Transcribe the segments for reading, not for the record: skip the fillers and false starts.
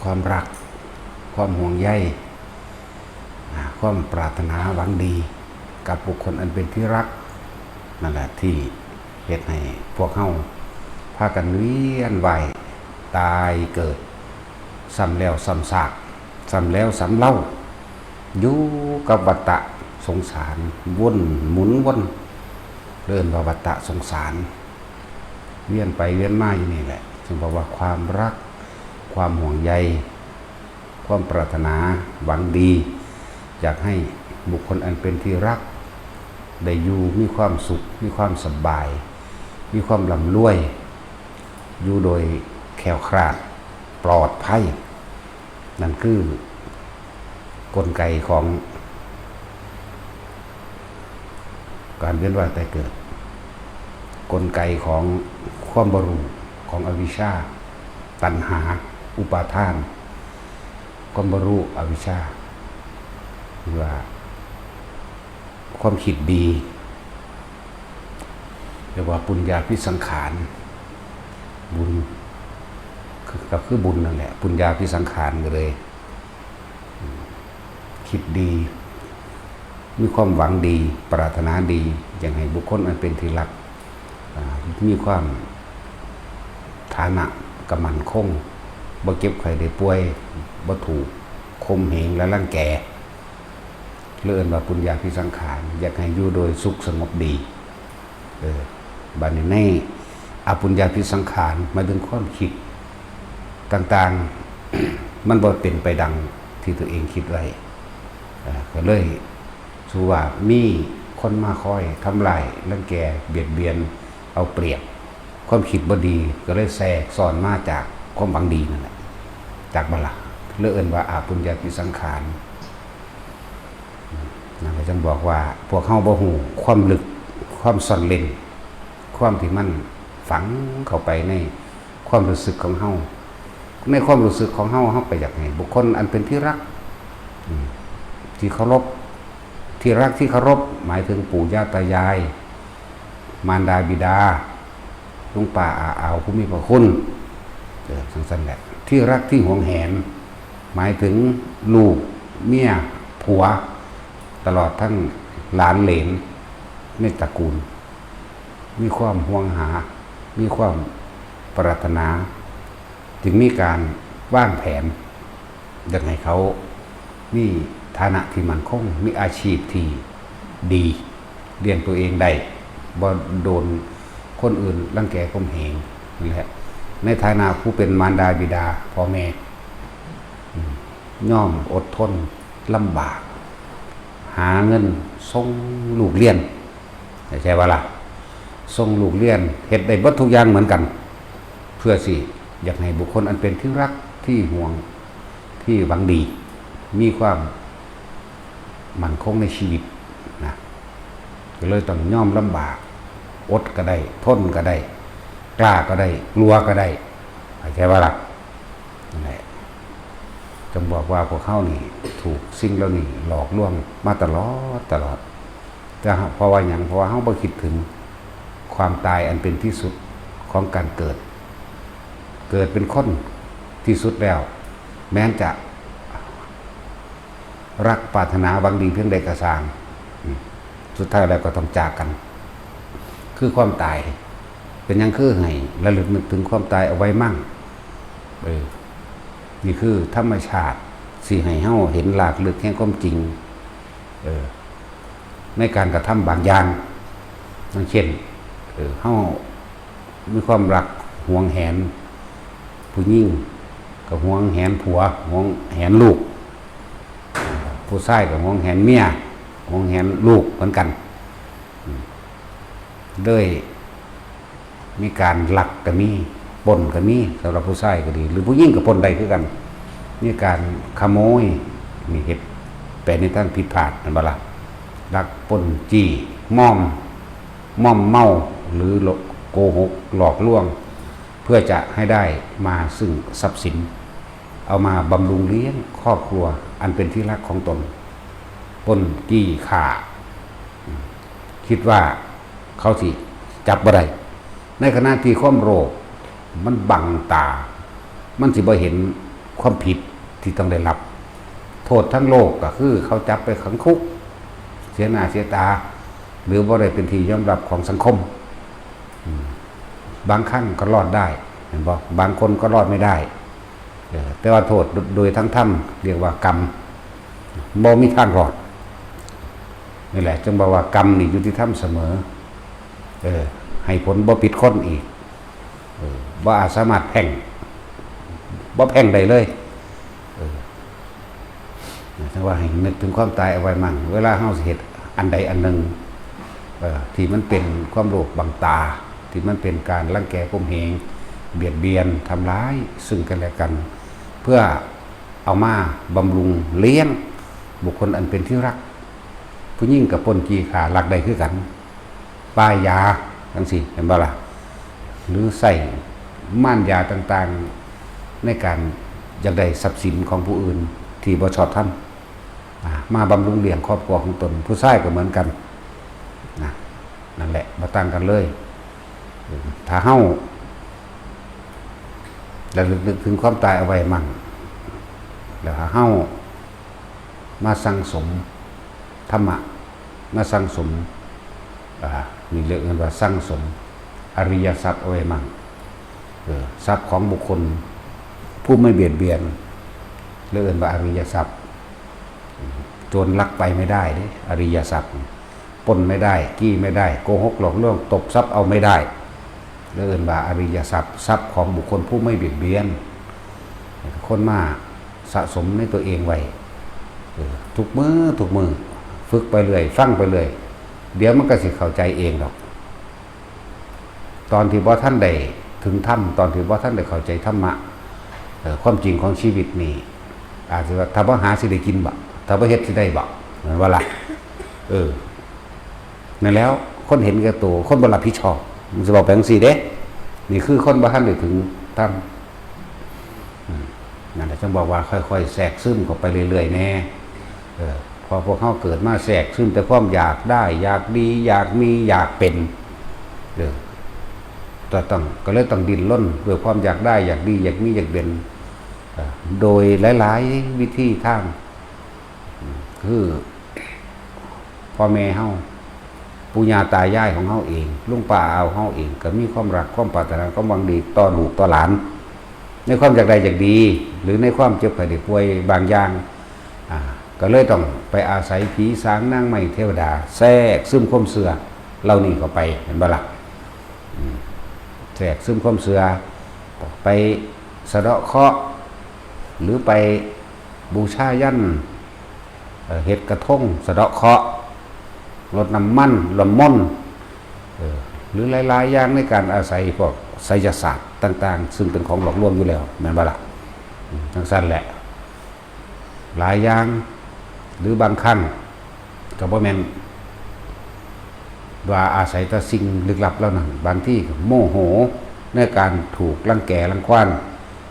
ความรักความห่วงใยความปรารถนาหวังดีกับบุคคลอันเป็นที่รักนั่นแหละที่เหตุให้พวกเฮาพากันเวียนว่ายตายเกิดซ้ำแล้วซ้ำซากซ้ำแล้วซ้ำเล่าอยู่กับวัฏฏะสงสารวนหมุนวนเดินว่าวัฏฏะสงสารเวียนไปเวียนมาอยู่นี่แหละจึงบอกว่าความรักความห่วงใยความปรารถนาหวังดีอยากให้บุคคลอันเป็นที่รักได้อยู่มีความสุขมีความสบายมีความร่ำรวยอยู่โดยแคล้วคลาดปลอดภัยนั่นคือกลไกของการเวียนว่ายตายเกิดกลไกของความบรุของอวิชชาตัณหาอุปาทานความบรุอวิชชาหรือว่าความคิดดีเรียกว่าปุญญาภิสังขารบุญก็คือบุญนั่นแหละปุญญาภิสังขารก็เลยคิดดีมีความหวังดีปรารถนาดีอย่างให้บุคคลอันเป็นที่รักมีความฐานะกำมันคงบ่เก็บไข้ได้ป่วยบ่ถูกข่มเหงและรังแกเลื่อนว่าปุญญาภิสังขารอยากให้อยู่โดยสุขสงบดีบัดนี้ในอปุญญาภิสังขารมาถึงความคิดต่างๆ มันบ่เป็นไปดังที่ตัวเองคิดไว้ก็เลยสู้ว่ามีคนมาคอยทำลายรังแกเบียดเบียนเอาเปรียบความคิดบ่ดีก็เลยแทรกซ้อนมาจากความหวังดีนั่นแหละจากบัลละเลื่อนว่าอปุญญาภิสังขารนั่นก็จึงบอกว่าพวกเฮาบ่ฮู้ความลึกความซ่อนเร้นความที่มันฝังเข้าไปในความรู้สึกของเฮาในความรู้สึกของเฮาก็อยากให้บุคคลอันเป็นที่รักที่เคารพที่รักที่เคารพหมายถึงปู่ย่าตายายมารดาบิดาลุงป้าอาอาวผู้มีพระคุณสั้นๆแหละที่รักที่หวงแหนหมายถึงลูกเมียผัวตลอดทั้งหลานเหลนในตระกูลมีความห่วงหามีความปรารถนาจึงมีการวางแผนอยากให้เขามีฐานะที่มั่นคงมีอาชีพที่ดีเลี้ยงตัวเองได้บ่โดนคนอื่นรังแกข่มเหงนี่แหละในฐานะผู้เป็นมารดาบิดาพ่อแม่ย่อมอดทนลำบากหาเงินส่งลูกเรียนใช่ป่ะล่ะส่งลูกเรียนเฮ็ดได้เบิดทุกอย่างเหมือนกันเพื่อสิอยากให้บุคคลอันเป็นที่รักที่ห่วงที่หวังดีมีความมั่นคงในชีวิตนะก็เลยต้องยอมลำบากอดก็ได้ทนก็ได้กล้าก็ได้กลัวก็ได้ใช่ป่ะล่ะนั่นแหละจงบอกว่าพวกเขานี่ถูกสิ่งเหล่านี้หลอกลวงมาตลอดแต่เพราะว่าอย่างเพราะว่าเขาบ่คิดถึงความตายอันเป็นที่สุดของการเกิดเป็นคนที่สุดแล้วแม้จะรักปรารถนาหวังดีเพียงใดก็ตามสุดท้ายแล้วก็ต้องจากกันคือความตายเป็นยังคือให้ระลึกนึกถึงความตายเอาไว้มั่งนี่คือธรรมชาติสิให้เฮาเห็นหลากลึกแห่งความจริงในการกระทำบางอย่างอย่างเช่นเฮามีความรักหวงแหนผู้หญิงกับหวงแหนผัวหวงแหนลูกผู้ชายกับหวงแหนเมียหวงแหนลูกเหมือนกันด้วยมีการลักก็มีปล้นก็มีสำหรับผู้ชายก็ดีหรือผู้หญิงกับปล้นใดคือกันมีการขโมยมีเหตุแปลในทางผิดพลาดนั่นบ่ล่ะลักปล้นจี้ม่อมเมาหรือโกหกหลอกลวงเพื่อจะให้ได้มาซึ่งทรัพย์สินเอามาบำรุงเลี้ยงครอบครัวอันเป็นที่รักของตนปล้นจี้ฆ่าคิดว่าเขาสิจับบ่ได้ในขณะที่ความโลภมันบังตามันสิบ่เห็น ความผิดที่ต้องได้รับโทษทั้งโลกก็คือเขาจับไปขังคุกเสียหน้าเสียตาหรือว่าได้เป็นที่ยอมรับของสังคมบางครั้งก็รอดได้เห็นบ่บางคนก็รอดไม่ได้แต่ว่าโทษโดยทั้งท่านเรียกว่ากรรมบ่มีทางรอดนี่แหละจึงบอกว่ากรรมนี่ยุติธรรมเสมอให้ผลบ่ผิดคนอีกบ่อาจสามารถแพ่งบ่แพ่งได้เลยถ้าว่าให้นึกถึงความตายเอาไว้มั่งเวลาเฮาสิเฮ็ดอันใดอันหนึ่งที่มันเป็นความโลภบังตาที่มันเป็นการรังแกข่มเหงเบียดเบียนทำร้ายซึ่งกันและกันเพื่อเอามาบำรุงเลี้ยงบุคคลอันเป็นที่รักผู้ยิ่งกับปนจีขาหลักใดคือกันป้ายยาทั้งสี่เห็นบ่ล่ะหรือใส่ม่านยาต่างๆในการอยากได้ทรัพย์สินของผู้อื่นที่บ่ชอบทำมาบำรุงเลี้ยงครอบครัวของตนผู้ชายก็เหมือนกันนั่นแหละมาตั้งกันเลยถ้าเฮ้าแล้วนึกถึงความตายเอาไว้มั่งแล้วเฮ้ามาสั่งสมธรรมะมาสั่งสมมีเรื่องว่าสั่งสมอริยทรัพย์เอาไว้มั่งทรัพย์ของบุคคลผู้ไม่เบียดเบียนเรื่องว่าอริยทรัพย์โจรลักไปไม่ได้ดิอริยทรัพย์ปล้นไม่ได้กี้ไม่ได้โกหกหลอกลวงตบทรัพย์เอาไม่ได้เรื่องว่าอริยทรัพย์ทรัพย์ของบุคคลผู้ไม่เบียดเบียนคนมาสะสมในตัวเองไว้ทุกมือฝึกไปเรื่อยฟังไปเรื่อยเดี๋ยวมันก็สิเข้าใจเองหรอกตอนที่บ่ท่านได้ถึงธรรมตอนที่บ่ท่านได้เข้าใจธรรมะความจริงของชีวิตนี่อาจจะว่าถ้าบ่หาสิได้กินบ่ถ้าบ่เฮ็ดสิได้บ่เหมือนว่าล่ะนั่นแล้วคนเห็นแก่ตัวคนบ่รับผิดชอบมันจะบอกแปลงสี่เด้นี่คือคนบ่ทันได้ถึงธรรมนั่นแหละจึงบอกว่าค่อยๆแทรกซึมเข้าไปเรื่อยๆแน่พอพวกเขาเกิดมาแทรกซึมแต่ความอยากได้อยากดีอยากมีอยากเป็นก็เลยต้องดิ้นรนด้วยความอยากได้อยากดีอยากมีอยากเป็นโดยหลายๆวิธีทางคือพ่อแม่เฮาปู่ย่าตายายของเฮาเองลุงป้าอาเฮาเองก็มีความรักความปรารถนาความหวังดีต่อลูกต่อหลานในความอยากได้อยากดีหรือในความเจ็บไข้ได้ป่วยบางอย่างก็เลยต้องไปอาศัยผีสางนางไม้เทวดาแทรกซึมความเสื่อเหล่านี้เข้าไปเห็นบ่ล่ะแทรกซึมความเสื่อไปสะเดาะเคราะห์หรือไปบูชายันเฮ็ดกระทงสะเดาะเคราะห์รดน้ำมันลมมนหรือหลายๆอย่างในการอาศัยพวกไสยศาสตร์ต่างๆซึ่งเป็นของหลอกลวงอยู่แล้วแม่นบ่ล่ะทั้งสั้นแหละหลายอย่างหรือบางครั้งก็บ่แม่นว่าอาศัยแต่สิ่งลึกลับแล้วนั่นบางที่โมโหในการถูกรังแกรังควาน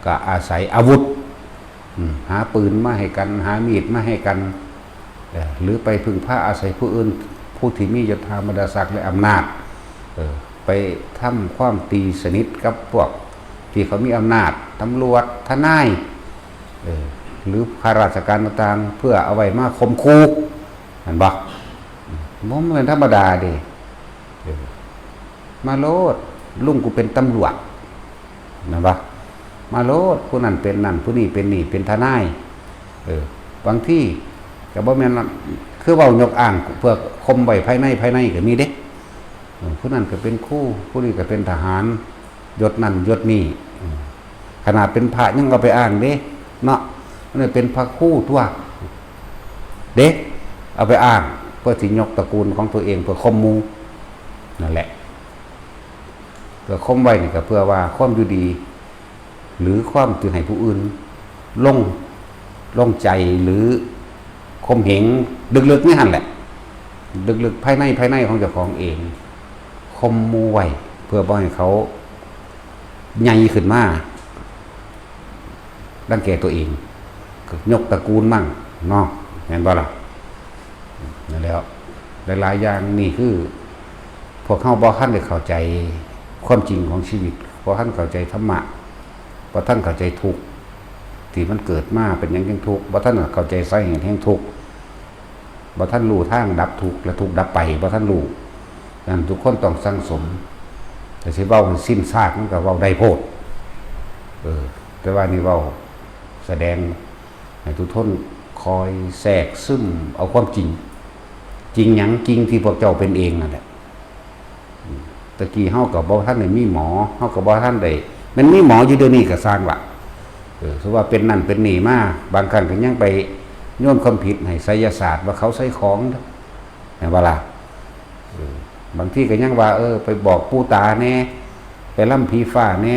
ก็อาศัยอาวุธหาปืนมาให้กันหามีดมาให้กันหรือไปพึ่งพาอาศัยผู้อื่นผู้ที่มียศถาบรรดาศักดิ์และอำนาจไปทำความตีสนิทกับพวกที่เขามีอำนาจตำรวจทนายหรือข้าราชการต่างๆเพื่อเอาไว้มาข่มขู่เห็นบ่มันเป็นธรรมดาดิมาโลดลุงกูเป็นตำรวจนะบ่มาโลดผู้นั้นเป็นนั่นผู้นี้เป็นนี่เป็นทนายบางที่ก็บ่แม่นคือเว้ายกอ้างเพื่อข่มไว้ภายในก็มีเด้ผู้นั้นก็เป็นครูผู้นี้ก็เป็นทหารยศนั่นยศนี่ขนาดเป็นพระยังเอาไปอ้างเด้เนาะมันเป็นพระครูตัวเด้เอาไปอ้างเพื่อที่ยกตระกูลของตัวเองเพื่อข่มหมู่นั่นแหละเพื่อข่มไว้นี่ก็เพื่อว่าความอยู่ดีหรือความตื่นให้ผู้อื่นลงใจหรือข่มเหงลึกๆนี่หั่นแหละลึกๆภายในของเจ้าของเองข่มหมู่ไว้เพื่อบ่ให้เขาใหญ่ขึ้นมารังแกตัวเองยกตระกูลมั่งเนาะเห็นบ่ล่ะนั่นแล้วหลายๆอย่างนี่คือพวกเขาบ่ทันได้เข้าใจความจริงของชีวิตบ่ทันเข้าใจธรรมะบ่ทันเข้าใจทุกข์ ที่มันเกิดมาเป็นหยังจังทุกข์บ่ท่านเข้าใจสาเหตุแห่งทุกข์บ่ท่านรู้ทางดับทุกข์และทุกข์ดับไปบ่ท่านรู้นั่นทุกคนต้องสังสมแต่สิเว้าให้สิ้นซากมันก็เว้าได้โพดแต่ว่านี่เว้าแสดงให้ทุกท่านคอยแทรกซึมเอาความจริงจริงหยังจริงที่พวกเจ้าเป็นเองนั่นแหละตะกี้เฮาก็บ่ท่านได้มีหมอเฮาก็บ่ท่านได้มันมีหมออยู่เดี๋ยวนี้ก็สร้างว่าสมมุติว่าเป็นนั่นเป็นนี่มาบางครั้งก็ยังไปโยนความผิดให้ไสยศาสตร์ว่าเขาใส่ของแม่นบ่ล่ะบางทีก็ยังว่าไปบอกปู่ตาแน่ไปล่ำผีฟ้าแน่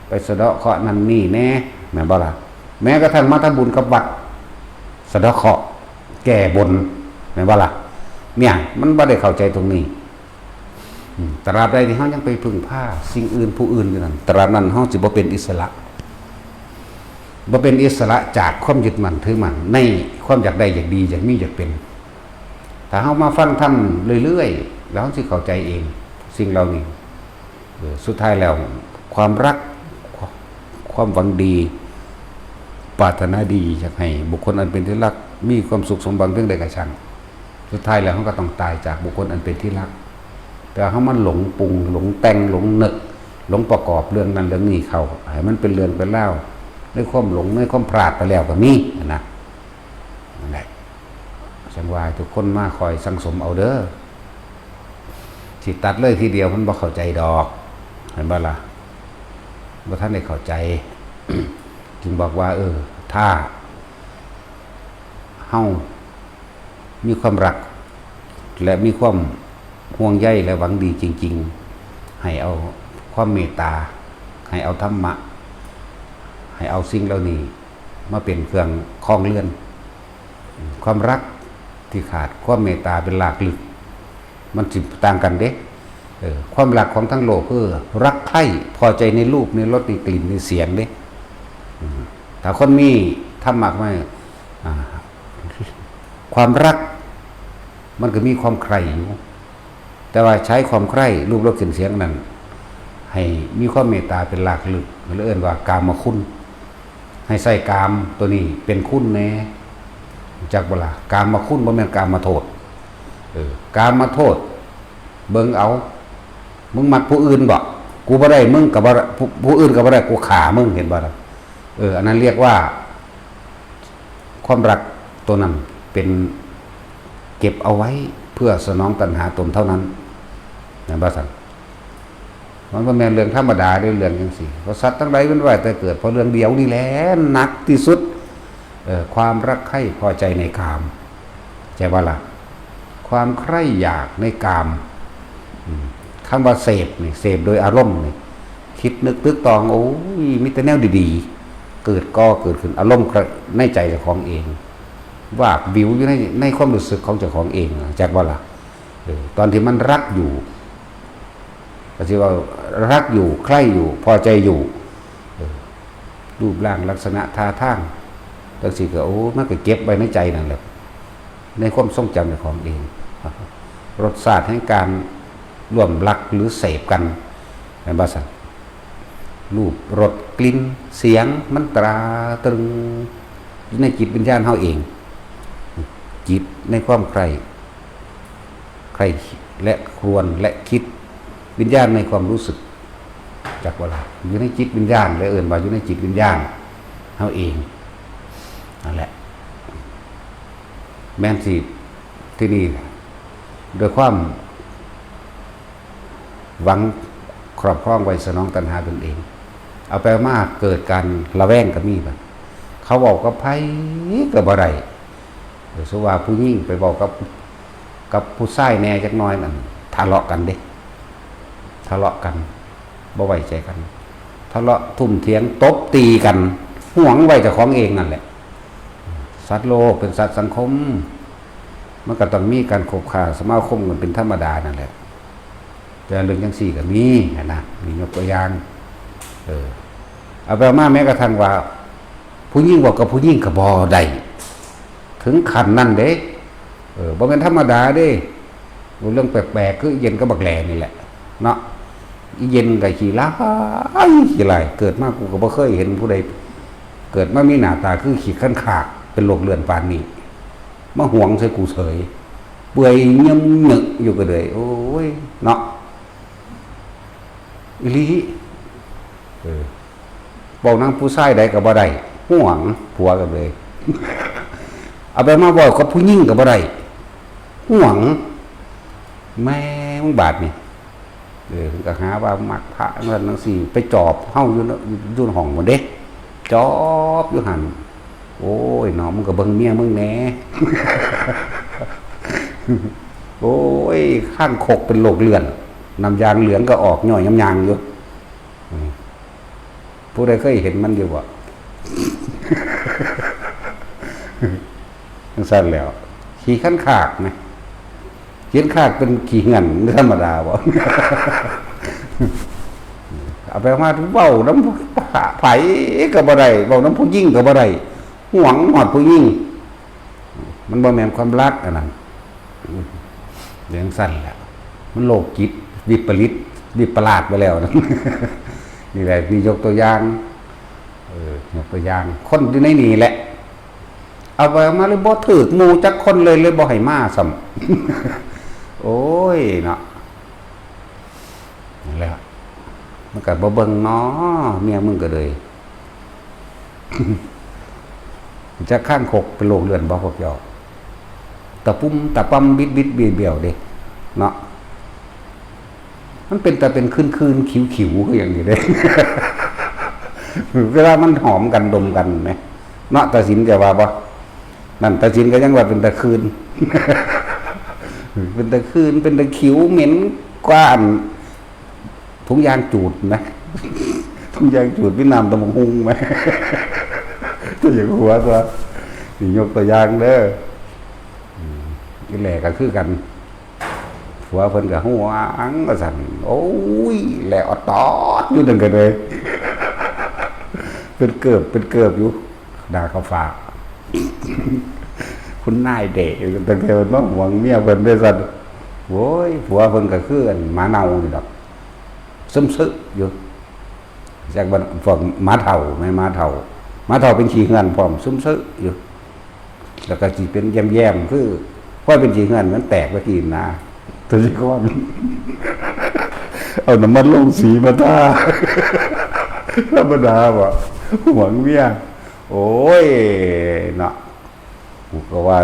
ไปสะเดาะเคราะห์นั่นนี่แน่แม่นบ่ล่ะแม้กระทั่งมาทำบุญกับวัดสะเดาะเคราะห์แก้บนแม่นบ่ล่ะเนี่ยมันบ่ได้เข้าใจตรงนี้ตราบใดที่เฮายังไปพึ่งพาสิ่งอื่นผู้อื่นอยู่นั่นตราบนั้นเฮาสิบ่เป็นอิสระบ่เป็นอิสระจากความยึดมั่นถือมั่นในความอยากได้อยากดีอยากมีอยากเป็นถ้าเฮามาฟังธรรมเรื่อยๆแล้วเฮาสิเข้าใจเองสิ่งเหล่านี้สุดท้ายแล้วความรักความหวังดีปรารถนาดีอยากให้บุคคลอันเป็นที่รักมีความสุขสมหวังเพียงใดก็ช่างสุดท้ายแล้วเฮาก็ต้องตายจากบุคคลอันเป็นที่รักแต่เฮามันหลงปรุงหลงแต่งหลงนึกหลงประกอบเรื่องนั้นเรื่องนี้เข้าให้มันเป็นเรื่องเป็นเล่าในความหลงในความพลาดไปแล้วก็มีนะนั่นแหละฉันว่าทุกคนมาคอยสังสมเอาเด้อสิตัดเลยทีเดียวมันบ่เข้าใจดอกเห็นบ่ล่ะบ่ท่านได้เข้าใจ จึงบอกว่าถ้าเฮามีความรักและมีความห่วงใยและหวังดีจริงๆให้เอาความเมตตาให้เอาธรรมะให้เอาสิ่งเหล่านี้มาเป็นเครื่องครองเรือนความรักที่ขาดความเมตตาเป็นหลักลึกมันสิต่างกันเด้ความรักของทั้งโลกคือรักใคร่พอใจในรูปในรสในกลิ่นในเสียงเด้ถ้าคนมีธรรมะไม่ความรักมันก็มีความใคร่อยู่แต่ว่าใช้ความใคร่รูปรสกลิ่นเสียงนั้นให้มีความเมตตาเป็นหลักลึกหรือเรียกว่ากามคุณให้ใส่กามตัวนี้เป็นคุณแน่จากเวลากามมาคุณบ่แม่นกามมาโทษกามมาโทษเบิ่งเอามึงมักผู้อื่นบ่กูบ่ได้มึงก็บ่ผู้อื่นก็บ่ได้กูฆ่ามึงเห็นบ่ล่ะอันนั้นเรียกว่าความรักตัวนั้นเป็นเก็บเอาไว้เพื่อสนองตัณหาตนเท่านั้นนะบ่ซั่นมันก็แม่นเรื่องธรรมดาเรื่องจังซี่เพราะสัตว์ทั้งหลายมันว่าแต่เกิดเพราะเรื่องเดียวนี่แหละหนักที่สุดความรักใคร่พอใจในกามใช่บ่ล่ะความใคร่อยากในกามคำว่าเสพนี่เสพโดยอารมณ์นี่คิดนึกตึกตองโอ้ยมีแต่แนวดีๆเกิดขึ้นอารมณ์ในใจเจ้าของเองว่าวิวอยู่ในความรู้สึกของเจ้าของเองจากว่าล่ะตอนที่มันรักอยู่ก็สิว่ารักอยู่ใคร่อยู่พอใจอยู่รูปร่างลักษณะท่าทางจังซี่ก็มันก็เก็บไว้ในใจนั่นแหละในความทรงจำของเองรสชาติแห่งการร่วมรักหรือเสพกันในภาษารูปรสกลิ่นเสียงมันตราตรึงในจิตวิญญาณเฮาเองจิตในความใคร่และครวญและคิดวิญญาณในความรู้สึกจากเวลาอยู่ในจิตวิญญาณและว่าอยู่ในจิตวิญญาณเฮาเองนั่นแหละแม้นสิที่นี่โดยความหวังครอบครองไว้สนองตัณหาตนเองเอาไปมากเกิดการระแวงก็มีบัดเขาบอกกับไผก็บ่ได้สว่าผู้หญิงไปบอกกับผู้ชายแน่จักหน่อยนั่นทะเลาะกันเด้ทะเลาะกันบ่ไว้ใจกันทะเลาะทุ่มเถียงตบตีกันหวงไว้เจ้าของเองนั่นแหละสัตว์โลกเป็นสัตว์สังคมมันก็ต้องมีการคบค้าสมาคมกันเป็นธรรมดานั่นแหละแต่เรื่องจังซี่ก็มีนะมียกตัวอย่างเอาไปมาแม้กระทั่งว่าผู้หญิงบอกกับผู้หญิงก็บ่ได้ถึงขั้นนั้นเด้บ่แม่นธรรมดาเด้เรื่องแปลกๆคือเย็นก็บักแหลนี่แหละเนาะอีเย็นก็ขี้ร้ายขี้ร้ายเกิดมากูก็บ่เคยเห็นผู้ใด เกิดมามีหน้าตาคือขี้ขันขากเป็นโรคเลือดปานนี้มาหวงใส่กูเฉยเปื่อยเยี่ยมหนึกอยู่ก็เลยโอ้ยเนาะอีหลีบอกนางผู้ชายใดก็บ่ได้หวงผัวกันเลย เอาไปมาบอกกับผู้หญิงก็บ่ได้หวงแม่มึงบาดนี่ก็หาว่ามักพระนั่นจังซี่ไปจอบเฮาอยู่ห้องหมดเด้จอบอยู่หั่นโอ้ยเนาะมึงก็เบิ่งเมียมึงแหน่ โอ้ยข้างคกเป็นโรคเลือดน้ำยางเหลืองก็ออกย่อยยางอยู่ผู้ใดเคยเห็นมันอยู่บ่ จังซั่นแล้วขี้ขันขากนะเขียนขากเป็นขี้เหือนธรรมดาบ่ เอาไปมาเว้าน้ำไผก็บ่ได้เว้าน้ำผู้หญิงก็บ่ได้หวงหอดผู้หญิงมันบ่แม่นความรักอันนั้นเรื่องสั้นแหละมันโลกจิตวิปริตวิปลาสไปแล้วนะ นี่แหละมียกตัวอย่างยกตัวอย่างคนอยู่ในนี่แหละเอาไปมาเลยบ่ถึกหมู่จักคนเลยบ่ให้มาซ้ำ โอ้ยเนาะนั่นแหละมันก็บ่เบิ่งเนาะเมียมึงก็เลย จะข้างคกเป็นโรคเลือดบ่พวกเจ้าตะปุ่มตะปั๊มบิดเบี้ยวเด้เนาะมันเป็นแต่เป็นคืนขิวก็อย่างนี้เด้ เวลามันหอมกันดมกันไหมเนาะตาสินจะว่าบ่นั่นตาสินก็ยังว่าเป็นตะคืน เป็นตะคืนเป็นตะขิวเหม็นกว้านถุงยางจูดไหม ถุงยางจูดพี่น้ำตะมงหุงไหม ตัวอย่างหัวตัวนี่ยกตัวอย่างเด้อนี่แหละก็คือกันหัวเพิ่นก็หัวอังก็สั่นโอ้ยแหละอดตอดอยู่ตั้งกันเลย เป็นเกือบอยู่ด่าเขาฝาก คุณนายเด็กตั้งแต่เพิ่นมาหวงเมียเพิ่นได้สั่นโว้ยผัวเพิ่นก็คืออันหมาเน่านี่ดอกซึมซึอยู่จากบ้านฝั่งหมาเฒ่าแม่หมาเฒ่าเป็นขี้เหือนพร้อมซึมซึอยู่แล้วก็สิเป็นแย้มๆคือพอเป็นขี้เหือนมันแตกไปกินนะตัวสิก่อน เอาน้ำมันลงสีมาทา ธรรมดาบ่หวงเมียโอ้ยเนาะก็ว่า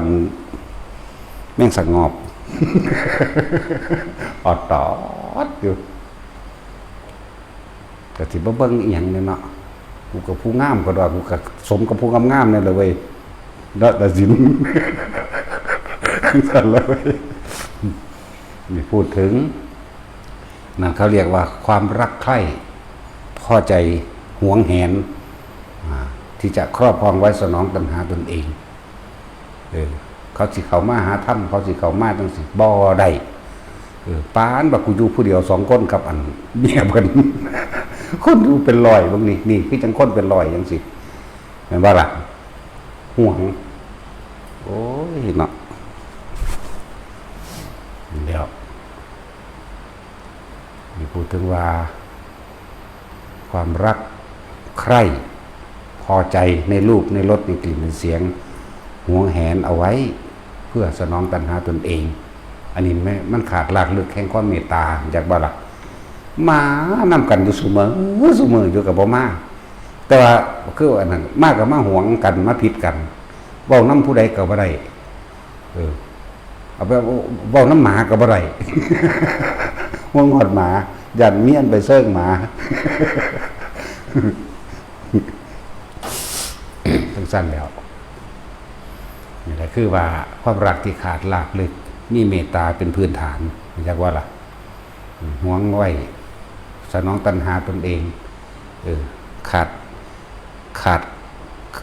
แม่งสงบ อดตอดอยู่แต่ที่บ่เบิ่งอีหยังเนี่ยเนาะกูกับผู้งามก็ดอกกูกับสมกับผู้งามๆนี่แหละเว้ยเนาะแต่สิน สั่นแล้วเว้ยนี่พูดถึงนั่นเขาเรียกว่าความรักใคร่พอใจหวงแหนที่จะครอบครองไว้สนองตัณหาตนเองเขาสิเขามาหาธรรมเขาสิเขามาจังสิบ่ได้ปานบักกูอยู่ผู้เดียว2คนกับอันเมียเพิ่น คนดูเป็นรอยบางนี่คือจังคนเป็นรอยจังสิแม่นบ่ล่ะห่วงโอ้ยเนาะเดี๋ยวนี่พูดถึงว่าความรักใคร่พอใจในรูปในรสในกลิ่นในเสียงหวงแหนเอาไว้เพื่อสนองตัณหาตนเองอันนี้มันขาดหลักลึกแห่งความเมตตาจากบ่ล่ะมานำกันอยู่เสมออยู่กับบ่มาแต่ว่าคืออันนั้นมากับมาหวงกันมาผิดกันเว้านำผู้ใดก็บ่ได้เอาไปเว้านำหมาก็บ่ได้ ห่วงหอดหมายันเมียนไปเซิ่งหมา ทั้งสั้นแล้วนี่แหละคือว่าความรักที่ขาดหลากลึกมีเมตตาเป็นพื้นฐานเรียกว่าล่ะหวงไว้สนองตัณหาตนเองขาด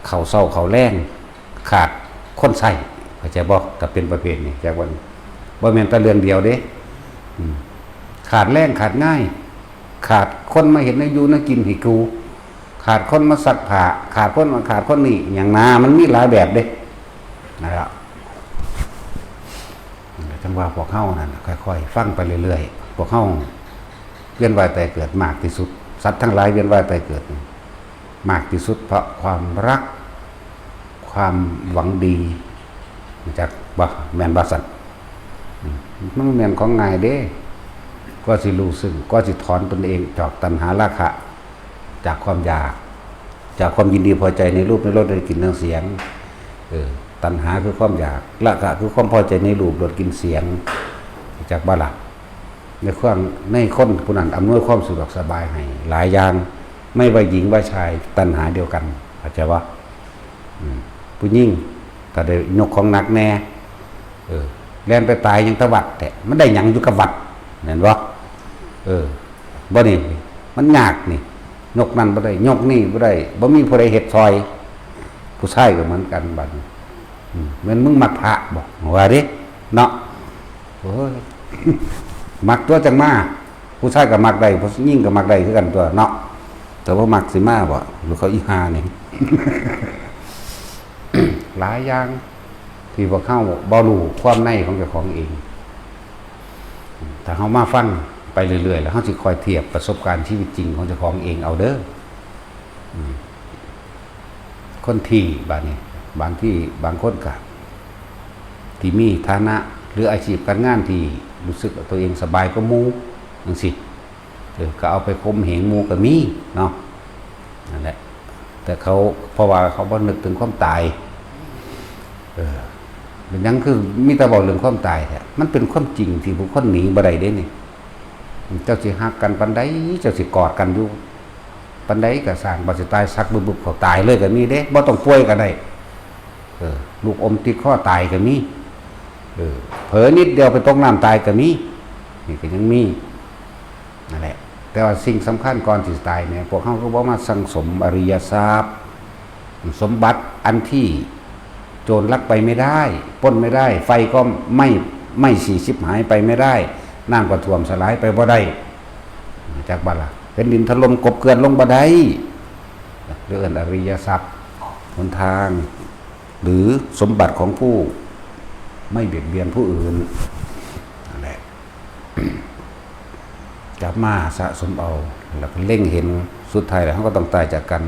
เข่าเศร้าเข่าแรงขาดคนใส่เข้าใจบ่กับเป็นประเภทนี้จากวันบ่แม่นแต่เรื่องเดียวเด้ขาดแรงขาดง่ายขาดคนมาเห็นในอยู่ในกินให้กูขาดคนมาสักผ้าขาดคนนี่อย่างนามันมีหลายแบบเด้นะครับจังว่าพวกเฮานั่นค่อยๆฟังไปเรื่อยๆพวกเฮาเวียนว่ายตายเกิดมากที่สุดสัตว์ทั้งหลายเวียนว่ายตายเกิด มากที่สุดเพราะความรักความหวังดีจากบ่แม่นบ่สันมันแม่นของง่ายเด้ก็สิรู้ซึ่งก็สิถอนตนเองจากตัณหาราคะจากความอยากจากความยินดีพอใจในรูปในรสในกลิ่นในเสียงตัณหาคือความอยากราคะคือความพอใจในรูปรสกลิ่นเสียงจากบ่ล่ะในคนผู้นั้นอำนวยความสะดวกสบายให้หลายอย่างไม่ว่าหญิงว่าชายตัณหาเดียวกันเข้าใจว่าผู้หญิงถ้าได้ยกของหนักแน่แล่นไปตายยังตะวัดแต่มันได้หยังอยู่กับวัดเห็นบ่บ่นี่มันยากนี่ยกนั่นบ่ได้ยกนี่บ่ได้บ่มีผู้ใดเฮ็ดซอยผู้ชายก็เหมือนกันบัดนี้เหมือนมึงมักพระบอกว่าดิเนาะโอ้ยมักตัวจังมาผู้ชายก็มักได้ผู้หญิงก็มักได้คือกันตัวเนาะแต่ว่ามักสิมาบ่หรือเขาอีหานี่ หลายอย่างที่พวกเขาบ่รู้ความในของเจ้าของเองถ้าเขามาฟังไปเรื่อยๆแล้วเขาสิคอยเทียบประสบการณ์ชีวิตจริงของเจ้าของเองเอาเด้อคนที่บางที่บางคนก็ที่มีฐานะหรืออาชีพการงานที่รู้สึกตัวเองสบายก็มูจังซี่ก็เอาไปคมเหงมูก็มีเนาะนั่นแหละแต่เขาเพราะว่าเขาบ่นึกถึงความตายเป็นยังคือมีแต่บอกเรื่องความตายแท้มันเป็นความจริงที่ผู้คนหนีบ่ได้เด้นี่เจ้าสิฮักกันปานใดเจ้าสิกอดกันอยู่ปานใดก็สร้างบ่สิตายซักบึบๆเขาตายเลยก็มีเด้บ่ต้องป่วยก็ได้ลูกอมติดคอตายก็มีเผลอนิดเดียวไปตกน้ำตายก็มีนี่ก็ยังมีนั่นแหละแต่ว่าสิ่งสำคัญก่อนที่จะตายเนี่ยพวกเขาก็บอกมาสั่งสมอริยทรัพย์สมบัติอันที่โจรลักไปไม่ได้ปล้นไม่ได้ไฟก็ไม่สีชิบหายไปไม่ได้น้ำก็ท่วมสลายไปบ่ได้จากบัดล่ะเป็นดินถล่มกบเกลื่อนลงบ่ได้เรื่องอริยทรัพย์หนทางหรือสมบัติของผู้ไม่เบียดเบียนผู้อื่นนั่นแหละจับมาสะสมเอาแล้วเล่งเห็นสุดท้ายแล้วเขาก็ต้องตายจากกัน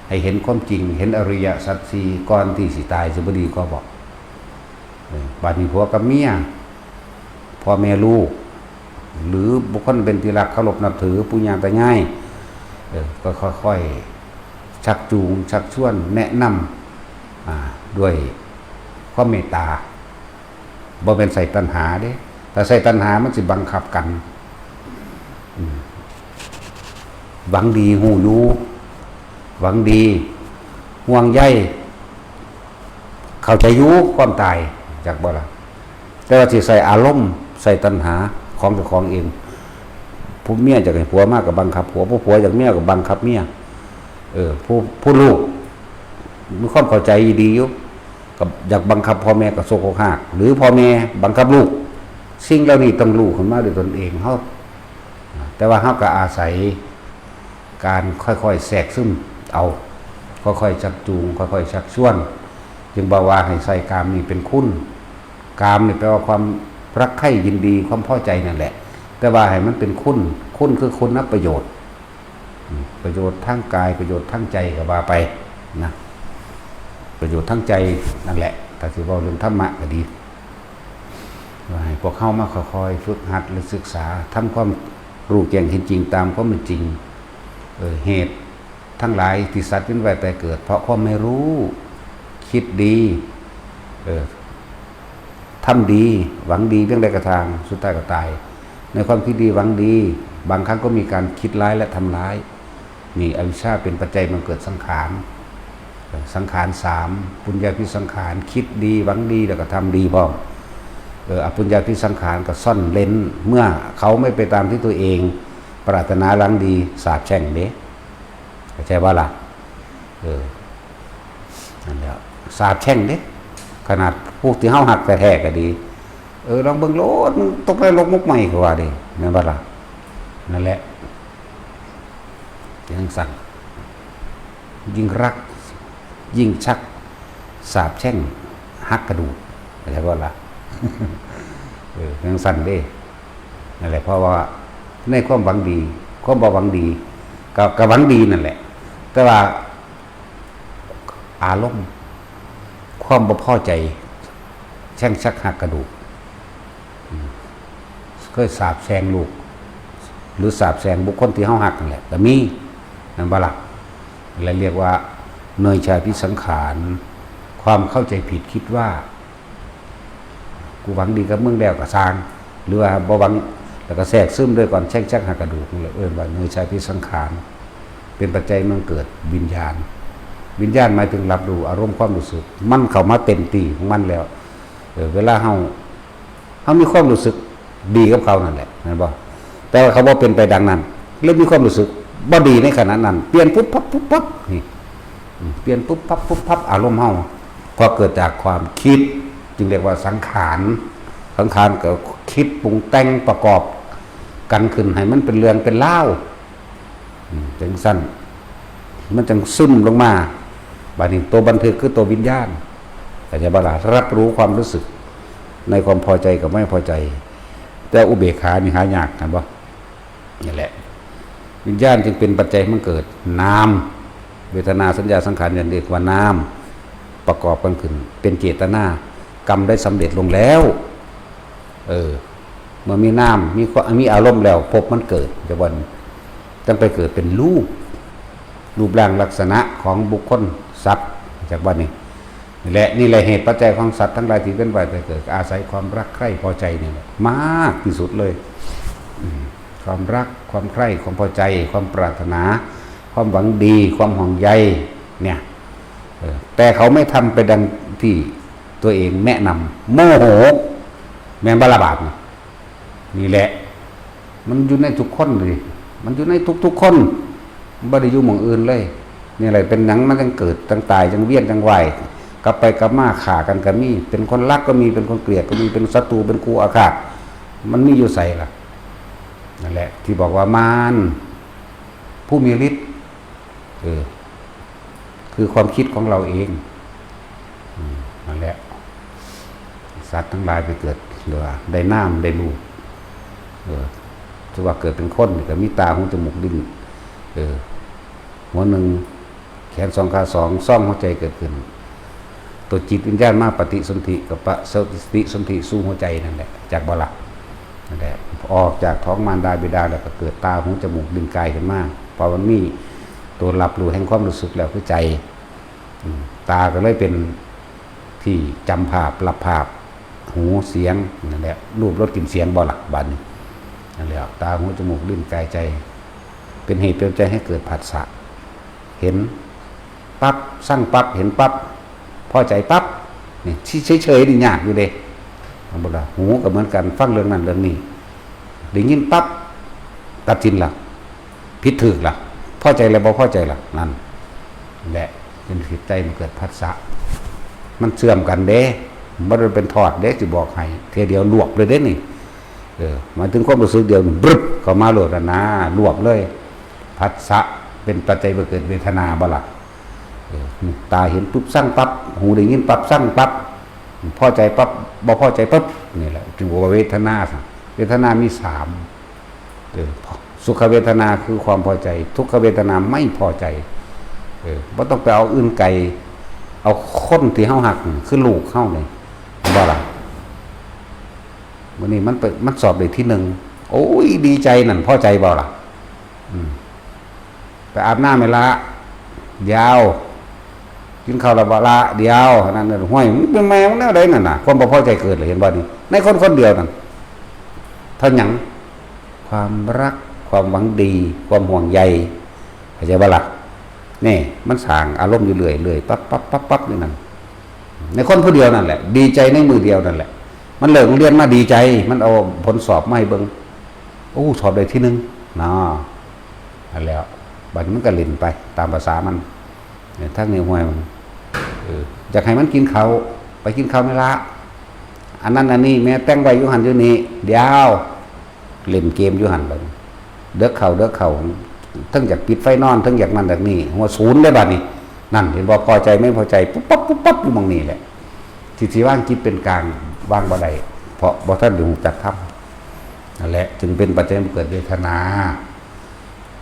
ให้เห็นความจริงเห็นอริยสัจสี่ก่อนที่สิตายสิบดีก็บอกบาดมีผัวกับเมียพ่อแม่ลูกหรือบุคคลเป็นที่รักเคารพนับถือปุญญาตาง่ายก็ค่อยๆชักจูงชักชวนแนะนำด้วยความเมตตาบ่เป็นใส่ตัณหาเด้แต่ใส่ตัณหามันสิบังคับกันหวังดีหูอยู่หวังดีห่วงใยเข้าใจอยู่ความตายจากบ่ล่ะแต่ว่าสิใส่อารมณ์ใส่ตัณหาของเจ้าของเองผู้เมียจากให้ผัวมากกับบังคับผัวผู้ผัวจากเมียกับบังคับเมียผู้ลูกมีความเข้าใจดีอยู่กับอยากบังคับพ่อแม่กับโซโคหักหรือพ่อแม่บังคับลูกสิ่งเหล่านี้ต้องรู้ขึ้นมาด้วยตนเองเฮาแต่ว่าเฮาก็อาศัยการค่อยๆแทรกซึมเอาค่อยๆชักจูงค่อยๆชักชวนจึงบอกว่าให้ใส่กามนี่เป็นคุณกามนี่แปลว่าความรักใคร่ยินดีความพอใจนั่นแหละแต่ว่าให้มันเป็นคุณคือคุณนับประโยชน์ประโยชน์ทั้งกายประโยชน์ทั้งใจก็ว่าไปนะประโยชน์ทั้งใจนั่นแหละถ้าสิว่าเรื่องธรรมะก็ดีให้พวกเข้ามาค่อยๆฝึกหัดหรือศึกษาทำความรู้แจ้งเห็นจริงตามความเป็นจริงเหตุทั้งหลายที่สัตว์เป็นไว้แต่เกิดเพราะความไม่รู้คิดดีทำดีหวังดีเรื่องใดกระทางสุดท้ายก็ตายในความคิดดีหวังดีบางครั้งก็มีการคิดร้ายและทำร้ายนี่อวิชชาเป็นปัจจัยมันเกิดสังขารสามปุญญาภิสังขารคิดดีหวังดีแล้วก็ทำดีบ้างอปุญญาภิสังขารก็ซ่อนเล้นเมื่อเขาไม่ไปตามที่ตัวเองปรารถนาหวังดีสาบแช่งเด้เข้าใจว่าล่ะนั่นแหละสาบแช่งเด้ขนาดพวกที่เฮาหักแต่แท้ก็ดีลองเบิ่งโลดมึงตกไปลกมุกใหม่ก็ว่าดิแม่นบ่ล่ะนั่นแหละยังสั่งยิ่งรักยิ่งชักสาบแช่งหักกระดูกอะไรก็ล่ะยังสั่นเด้นั่นแหละเพราะว่าในความหวังดีความบ่หวังดีก็หวังดีนั่นแหละแต่ว่า อารมณ์ความบ่พอใจแช่งชักหักกระดูกเคยสาบแช่งลูกหรือสาบแช่งบุคคลที่เฮาหักนั่นแหละแต่มีนั่นบ่ล่ะและเรียกว่าเนยชาพิสังขารความเข้าใจผิดคิดว่ากูหวังดีกับมึงแล้วก็สร้างหรือว่าบ่หวังแล้วก็แทรกซึมด้วยก่อนแช่งชักหักกระดูกนี่แหละว่าเนยชาพิสังขารเป็นปัจจัยมันเกิดวิญญาณหมายถึงรับรู้อารมณ์ความรู้สึกมันเข้ามาเต็มที่ของมันแล้วเวลาเฮามีความรู้สึกดีกับเขานั่นแหละนั่นบ่แต่ว่าเขาบ่เป็นไปดังนั้นเริ่มมีความรู้สึกบ่ดีในขณะนั้นเปลี่ยนปุ๊บปั๊บปุ๊บปั๊บนี่เปลี่ยนปุ๊บปั๊บปุ๊บปั๊บอารมณ์เฮาพอเกิดจากความคิดจึงเรียกว่าสังขารก็คิดปรุงแต่งประกอบกันขึ้นให้มันเป็นเรื่องเป็นเล่าจังสั้นมันจังซึมลงมาบาดนี้ตัวบันทึกคือตัววิญญาณแต่จะบาลารับรู้ความรู้สึกในความพอใจกับไม่พอใจแต่อุเบกขานี่หายากนะบ่นี่แหละวิญญาณจึงเป็นปัจจัยมันเกิดนามเวทนาสัญญาสังขารอย่างเรียกว่านามประกอบกันขึ้นเป็นเจตนากรรมได้สำเร็จลงแล้วเมื่อมีนามมีอารมณ์แล้วพบมันเกิดจะวันต้องไปเกิดเป็นรูปร่างลักษณะของบุคคลสัตว์จากวันนี้นี่แหละเหตุปัจจัยของสัตว์ทั้งหลายที่เป็นไปแต่เกิดอาศัยความรักใคร่พอใจนี่แหละมากที่สุดเลยความรักความใคร่ความพอใจความปรารถนาความหวังดีความห่วงใยเนี่ยแต่เขาไม่ทำไปดังที่ตัวเองแนะนำโมโหแม่นบาลบาปนี่แหละมันอยู่ในทุกคนเลยมันอยู่ในทุกคนบ่ได้อยู่หม่องอื่นเลยนี่อะไรเป็นหนังมันจังเกิดจังตายจังเวียนจังไหวกลับไปกลับมาฆ่ากันก็มีเป็นคนรักก็มีเป็นคนเกลียดก็มีเป็นศัตรูเป็นคู่อาฆาตมันมีอยู่ใส่ล่ะนั่นแหละที่บอกว่ามารผู้มีฤทธิ์คือความคิดของเราเองนั่นแหละสัตว์ทั้งหลายไปเกิดหรือว่าได้น้ำได้รูปถือว่าเกิดเป็นคนก็มีตาหูจมูกลิ้นหัวหนึ่งแขนสองขาสองซ่อมหัวใจเกิดขึ้นตัวจิตวิญญาณมาปฏิสนธิกับปฏิสนธิสู่หัวใจนั่นแหละจากบาลักนั่นแหละออกจากท้องมารดาบิดาแล้วก็เกิดตาหูจมูกลิ้นกายขึ้นมาพอมันมีตัวรับรู้แห่งความรู้สึกแล้วคือใจตาก็เลยเป็นที่จำภาพรับภาพหูเสียงนั่นแหละรูปรสกลิ่นเสียงบาลักบัดนี้นั่นแหละตาหูจมูกลิ้นกายใจเป็นเหตุเป็นใจให้เกิดผัสสะเห็นปั๊บสั่งปั๊บเห็นปั๊บพอใจปั๊บนี่เฉยๆนี่ยากอยู่เด้บ่ล่ะหูก็เหมือนกันฟังเรื่องนั้นเรื่องนี้ได้ยินปั๊บตัดสินล่ะผิดถูกล่ะพอใจแล้วบ่พอใจล่ะนั่นแหละเป็นจิตใจมันเกิดผัสสะมันเชื่อมกันเด้บ่ได้เป็นทอดเด้สิบอกให้เทียเดียวรวบเลยเด้นี่หมายถึงความรู้สึกเดียวบึ๊บเข้ามาโลดนะรวบเลยผัสสะเป็นปัจจัยเกิดเวทนาบ่ล่ะตาเห็นปุ๊บสั่งปั๊บหูได้ยินปั๊บสั่งปั๊บพอใจปั๊บบ่พอใจปั๊บนี่แหละจึงว่าเวทนามี3สุขเวทนาคือความพอใจทุกขเวทนาไม่พอใจบ่ต้องไปเอาอื่นไกลเอาคนที่เฮาหักคือลูกเฮานี่บ่ล่ะมื้อนี้มันสอบได้ที่1โอ้ยดีใจนั่นพอใจบ่ล่ะไปอาบน้ำไม่ละยาวกินข้าวละบละเดียวนั่นน่ะห้วยมันเป็นแมวแนวใดนั่นน่ะความบ่พอใจเกิดเลยเห็นบ่นี่ในคนเดียวนั่นเท่าหยังความรักความหวังดีความห่วงใยเข้าใจบ่ล่ะนี่มันสร้างอารมณ์อยู่เรื่อยๆปั๊บนี่นั่นในคนผู้เดียวนั่นแหละดีใจในมือเดียวนั่นแหละมันเลิกเรียนมาดีใจมันเอาผลสอบมาให้เบิ่งโอ้สอบได้ที่1นั่นแล้วบัดมันก็เล่นไปตามภาษามันทั้งนี้ห้วยมันอยากให้มันกินเขาไปกินเขาไม่ละอันนั้นอันนี้แม่แต่งไว้อยู่หันอยู่นี่เดี๋ยวเล่นเกมอยู่หันไปเด้อเขาทั้งอยากปิดไฟนอนทั้งอยากนั่นอยากนี่หัวศูนย์เลยบัดนี้นั่นเห็นบ่พอใจไม่พอใจปุ๊บปั๊บอยู่มองนี่แหละที่ว่างจิตเป็นกลางวางบ่ได้เพราะบ่ทันอยู่จักทับนั่นแหละจึงเป็นปัจจัยเกิดเวทนา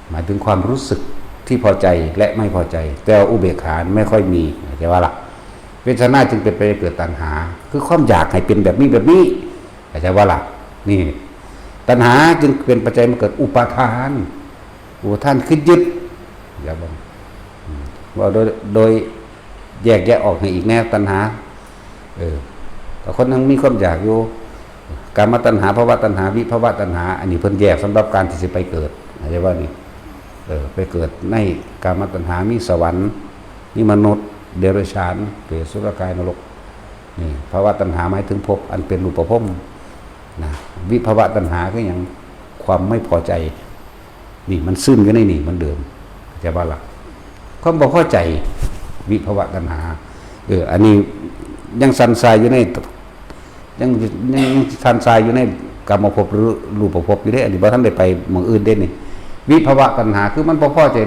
หมายถึงความรู้สึกที่พอใจและไม่พอใจแต่อุเบกขาไม่ค่อยมี เข้าใจว่าล่ะเวทนาจึงเป็นไปเกิดตัณหาคือความอยากให้เป็นแบบนี้เข้าใจว่าล่ะนี่ตัณหาจึงเป็นปัจจัยมาเกิดอุปาทานคือยึดอย่าบอกว่าโดยแยกออกให้อีกแนวตัณหาแต่คนนั้นมีความอยากอยู่กามตัณหาภวตัณหาวิภวตัณหาอันนี้เพิ่นแยกสำหรับการที่จะไปเกิดอะไรว่านี่ไปเกิดในกามตัณหามีสวรรค์มีมนุษย์เดรัจฉานเปรตสุรกายนรกนี่ภวตัณหาหมายถึงภพอันเป็นรูปภพนะวิภวตัณหาก็อย่างความไม่พอใจนี่มันซึมอยู่ในนี่มันเดิมจะว่าหลักความบ่พอใจวิภวตัณหาอันนี้ยังสันทรายอยู่ในยังสันทรายอยู่ในกรรมภพหรือรูปภพอยู่ได้อันนี้บ่ทันได้ไปเมืองอื่นเด้นี่วิภวตัณหาคือมันบ่พอใจ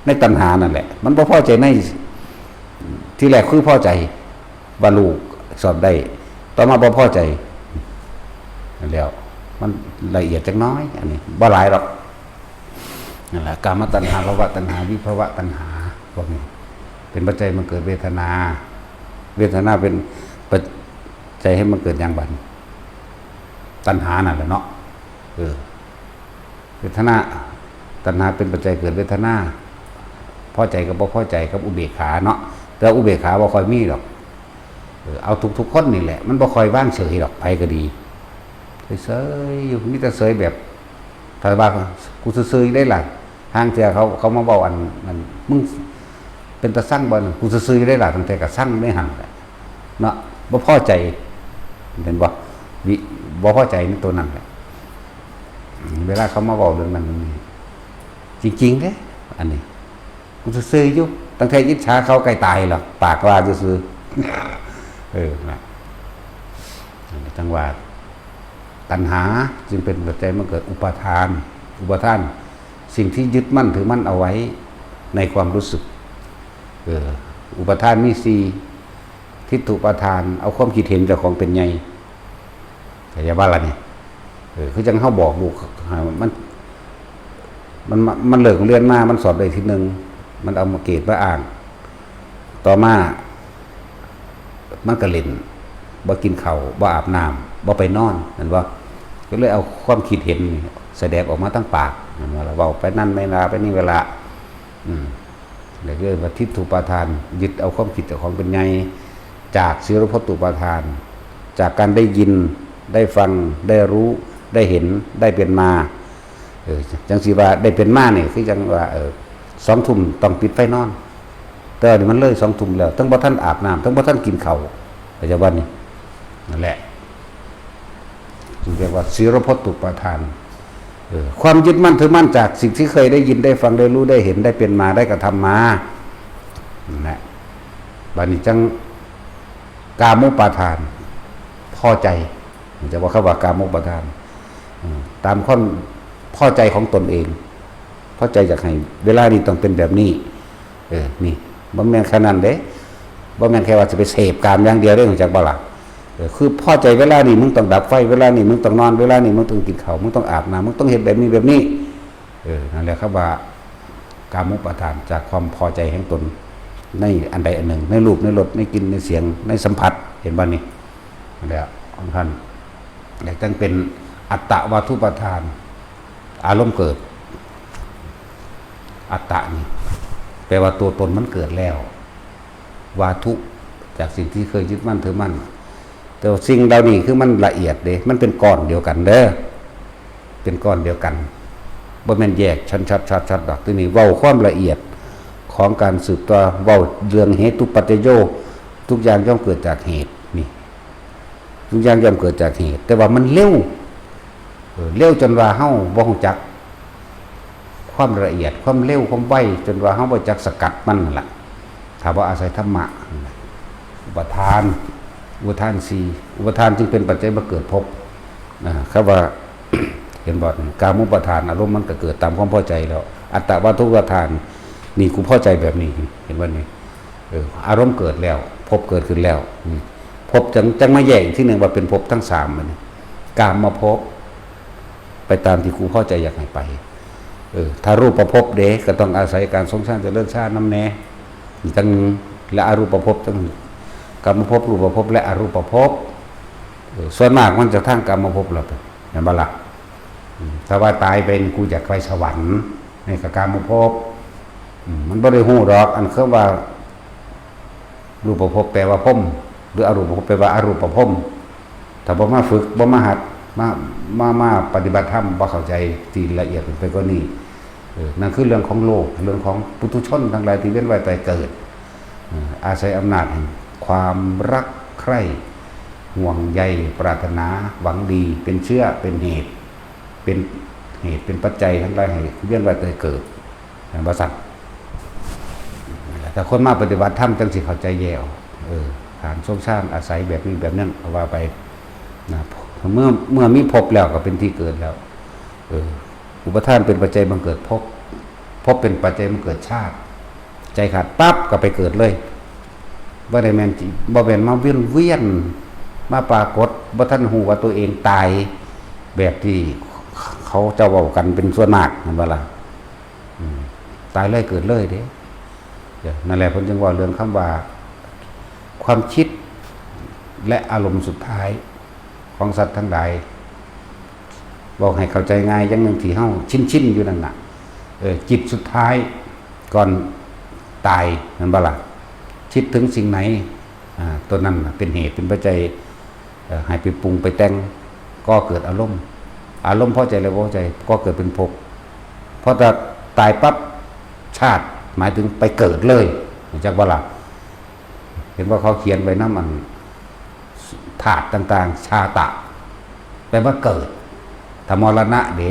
ในตัณหานั่นแหละมันบ่พอใจในที่แรกคือพอใจว่าลูกสอบได้ต่อมาบ่พอใจแล้วมันละเอียดจักน้อยอันนี้บ่หลายหรอกนั่นแหละกามตัณหาภวตัณหาวิภวตัณหาพวกนี้เป็นปัจจัยมันเกิดเวทนาเป็นปัจจัยให้มันเกิดอย่างบันตัณหานั่นแหละเนาะเวทนาตัณหาเป็นปัจจัยเกิดเวทนาพอใจกับบ่พอใจกับอุเบกขาเนาะแต่อุเบกขาบ่ค่อยมีหรอกเอาทุกคนนี่แหละมันบ่ค่อยว่างเฉยหรอกไผก็ดีเฉยอยู่มีแต่เฉยแบบถ้าว่ากูซื่อๆได้ล่ะห่างเทื่อเขามาเว้าอันมึงเป็นตาสั่งบ่กูซื่อๆได้ล่ะตั้งแต่ก็สั่งได้หั่นเนาะบ่พอใจเห็นบ่บ่พอใจในตัวนั้นแหละเวลาเขามาเว้าเรื่องนั้นจริงๆเด้อันนี้กูซื่อๆอยู่ตั้งแต่อิจฉาเขาใกล้ตายหรอกปากว่าซื่อๆนะจังหวะตัณหาจึงเป็นปัจจัยมาเกิดอุปาทานสิ่งที่ยึดมั่นถือมั่นเอาไว้ในความรู้สึกอุปาทานมี4ทิฏฐุปาทานเอาความคิดเห็นเจ้าของเป็นไงแต่อย่าว่าละนี่คือจังเฮาบอกลูกมันเลิกเรียนมามันสอบได้ทีนึงมันเอามาเกรดมาอ่านต่อมามันก็เล่นบ่กินข้าวบ่อาบน้ำบ่ไปนอนนั่นว่าก็เลยเอาความคิดเห็นแสดงออกมาทั้งปากนั่นว่าเราเว้าไปนั่นเวลาไปนี่เวลาแล้วก็ว่าทิฏฐุปาทานยึดเอาความคิดเจ้าของเป็นไงจากศีลพจตุปาทานจากการได้ยินได้ฟังได้รู้ได้เห็นได้เป็นมาจังสิว่าได้เป็นมาเนี่ยคือจังว่า2 ทุ่มต้องปิดไฟนอนแต่นี่มันเลย2 ทุ่มแล้วทั้งบ่ทันอาบน้ำทั้งบ่ทันกินข้าวปัจจุบันนี้นั่นแหละจึงเรียกว่าศีลพจตุปาทานความยึดมั่นถือมั่นจากสิ่งที่เคยได้ยินได้ฟังได้รู้ได้เห็นได้เป็นมาได้กระทำมานั่นแหละบัดนี้จังกามุปาทานพอใจจะว่าเขาว่ากามุปาทานตามข้อพอใจของตนเองพอใจจากให้เวลานี้ต้องเป็นแบบนี้นี่บ่แม่นแค่นั้นเด้บ่แม่นแค่ว่าจะไปเสพกามอย่างเดียวได้ของจักบ่ล่ะคือพอใจเวลานี้มึงต้องดับไฟเวลานี้มึงต้องนอนเวลานี้มึงต้องกินข้าวมึงต้องอาบน้ำมึงต้องเฮ็ดแบบนี้นั่นแหละครับว่ากามุปาทานจากความพอใจแห่งตนในอันใดอันหนึ่งในรูปในรสในกลิ่นในเสียงในสัมผัสเห็นบ่นี่นั่นแหละของท่านแล้วตั้งเป็นอัตตวาทุปาทานอารมณ์เกิดอัตตะนี่แปลว่าตัวตนมันเกิดแล้ววาทุจากสิ่งที่เคยยึดมั่นถือมั่นแต่สิ่งเหล่านี้คือมันละเอียดเด้มันเป็นก้อนเดียวกันเด้อเป็นก้อนเดียวกันบ่แม่นแยกชัดดอกตัวนี้เว้าความละเอียดของการสืบตัวเว้าเรื่องเหตุปัจจโยทุกอย่างย่อมเกิดจากเหตุนี่ทุกอย่างย่อมเกิดจากเหตุแต่ว่ามันเร็วจนว่าเฮาบ่ฮู้จักความละเอียดความเร็วความไวจนว่าเฮาบ่จักสกัดมันนั่นล่ะถ้าบ่อาศัยธรรมะอุปทาน4อุปทานจึงเป็นปัจจัยมาเกิดภพครับว่า เห็นบ่กามุปทานอารมณ์มันก็เกิดตามความพอใจแล้วอัตตวาทุปทานนี่กูพอใจแบบนี้เห็นบ่นี่อารมณ์เกิดแล้วภพเกิดขึ้นแล้วภพจังมาแยกอีกที่นึงว่าเป็นภพทั้ง3มันกามมาภพไปตามที่กูพอใจอยากให้ไปถ้ารูปประภพเด้ก็ต้องอาศัยการสงสร้างเจริญชาติน้ำแน่ตั้ง และอรูปภพทั้งกรรมภพรูปภพและอรูปภพส่วนมากมันจะทั้งกรรมภพเราไปเห็นบ่ล่ะถ้าว่าตายเป็นกูอยากไปสวรรค์ในกรรมภพมันบ่ได้ฮู้ดอกอันคือว่ารูปภพแปลว่าภพหรืออรูปภพแปลว่าอรูปภพถ้าบ่มาฝึกบ่มาหัดมาปฏิบัติธรรมบ่เข้าใจที่ละเอียดไปกว่านี้นั่นคือเรื่องของโลกเรื่องของปุถุชนทั้งหลายที่เวียนว่ายตายเกิดอาศัยอำนาจแห่งความรักใคร่ห่วงใยปรารถนาหวังดีเป็นเชื้อเป็นเหตุเป็นปัจจัยทั้งหลายให้เวียนว่ายตายเกิดบริษัทแต่คนมาปฏิบัติธรรมจังสิเข้าใจแย่ฐานสมชาติอาศัยแบบนี้แบบนั้นเอาว่าไปนะเมื่อมีภพแล้วก็เป็นที่เกิดแล้วอุปทานเป็นปัจจัยบังเกิดภพเป็นปัจจัยบังเกิดชาติใจขาดปั๊บก็ไปเกิดเลยบ่ได้แม่นบ่แม่นมาเวียนมาปรากฏบ่ทันฮู้ว่าตัวเองตายแบบที่เขาเจ้าเว้ากันเป็นส่วนมากนั่นบ่ล่ะตายเลยเกิดเลยเด้นั่นแหละเพิ่นจึงว่าเรื่องคำว่าความคิดและอารมณ์สุดท้ายของสัตว์ทั้งหลายบอกให้เข้าใจง่ายอย่างหนึ่งที่เฮาชินอยู่นั่นน่ะจิตสุดท้ายก่อนตายนั่นบ่ล่ะคิดถึงสิ่งไหนตัวนั้นเป็นเหตุเป็นปัจจัยให้ไปปรุงไปแต่งก็เกิดอารมณ์พอใจแล้วพอใจก็เกิดเป็นภพพอจะตายปั๊บชาติหมายถึงไปเกิดเลยจากบ่ล่ะเห็นว่าเขาเขียนไว้นำมันธาตุต่างๆชาตะแปลว่าเกิดถ้ามรณะเด้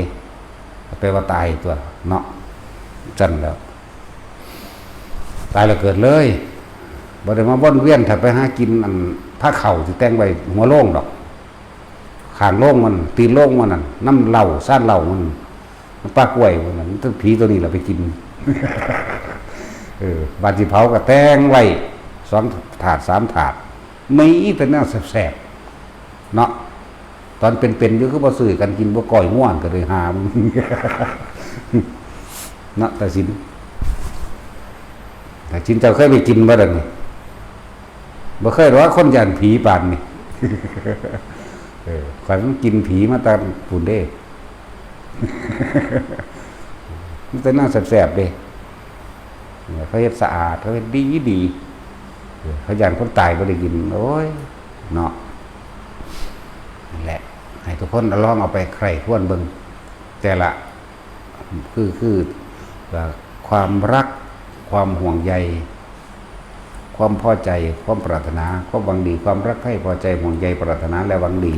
แปลว่าตายตัวเนาะจันแล้วตายแล้วเกิดเลยบ่ได้มาวนเวียนถ้าไปหากินอันผ้าเข่าที่แต่งไว้หัวโล่งดอกข้างโล่งมันตีนโล่งมันนั่นน้ำเหล้าซ่านเหล้ามันปลากล้วยมันนั่นต้นผีตัวนี้เราไปกินบาดสิเผาก็แต่งไว้2 ถาด 3 ถาดมีแต่แนวแสบๆเนาะตอนเป็นๆอยู่คือบ่ซื้อกันกินบ่ก้อยง่วนก็เลยหามึงเนาะแต่สินเจ้าเคยไปกินบ่ดังนี่บ่เคยหรอกคนย่านผีปานนี่ข่อยมันกินผีมาตามปุ่นเด้มันแต่น่าแสบๆเด้เขาเฮ็ดสะอาดเขาเฮ็ดดีเขาย่านคนตายบ่ได้กินโอ้ยเนาะนั่นแหละให้ทุกคนลองเอาไปใคร่ครวญเบิ่งแต่ละคือความรักความห่วงใยความพอใจความปรารถนาความหวังดีความรักใคร่พอใจห่วงใยปรารถนาและหวังดี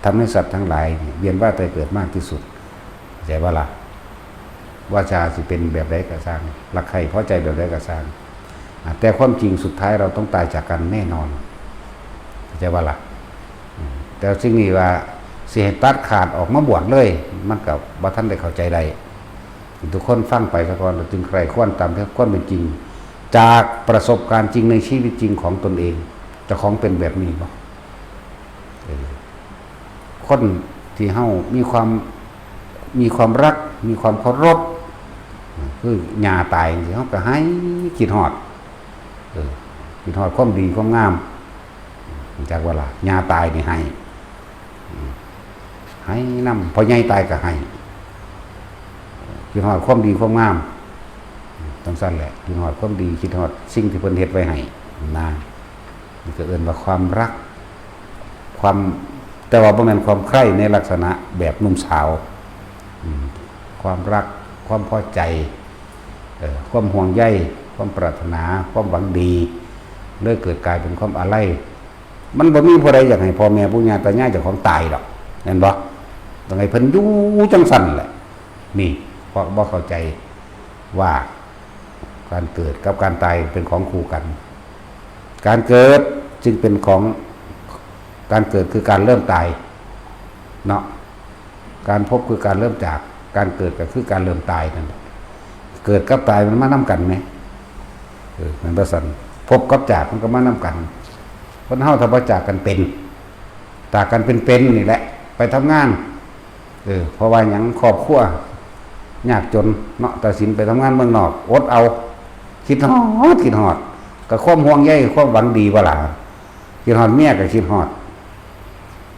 ทำให้สัตว์ทั้งหลายเวียนว่ายตายเกิดมากที่สุดเข้าใจว่าล่ะวาจาสิเป็นแบบใดก็สร้างรักใคร่พอใจแบบใดก็สร้างแต่ความจริงสุดท้ายเราต้องตายจากกันแน่นอนเข้าใจว่าล่ะแต่สิ่งนี้ว่าสิให้ตัดขาดออกมาบวชเลยมันก็บ่ทันได้เข้าใจได้ทุกคนฟังไปซะก่อนจึงใคร่ครวญตามที่ความเป็นจริงจากประสบการณ์จริงในชีวิตจริงของตนเองเจ้าของเป็นแบบนี้บ่คนที่เฮามีความรักมีความเคารพคือหญ้าตายสิเฮาก็ให้คิดฮอดคิดฮอดความดีความงามจากว่าล่ะหญ้าตายนี่ให้นำพอใหญ่ตายก็ให้คิดฮอดความดีความงามต้องสั้นแหละคิดฮอดความดีคิดฮอดสิ่งที่เพิ่นเฮ็ดไว้ให้นะนี่ก็เอิ้นว่าความรักแต่ว่าบ่แม่นความใคร่ในลักษณะแบบหนุ่มสาวความรักความพอใจความห่วงใยความปรารถนาความหวังดีเลยเกิดกลายเป็นความอาลัยมันบ่มีผู้ใดอยากให้พ่อแม่ปู่ย่าตายายเจ้าของตายดอกเห็นบ่ต้องให้เพิ่นอยู่จังซั่นแหละนี่เพราะบ่เข้าใจว่าการเกิดกับการตายเป็นของคู่กันการเกิดจึงเป็นของการเกิดคือการเริ่มตายเนาะการพบคือการเริ่มจากการเกิดก็คือการเริ่มตายนั่นเกิดกับตายมันมานำกันไหมมันประสันพบกับจากมันก็มานำกันคนเฮาถ้าบ่จากกันเป็นจากกันเป็นนี่แหละไปทำงานเพราะว่าหยังครอบครัวยากจนเนาะตัดสินไปทำงานเมืองนอกอดเอาคิดฮอด ก็ความห่วงใยความหวังดีบ่ล่ะคิดฮอดเมียก็คิดฮอด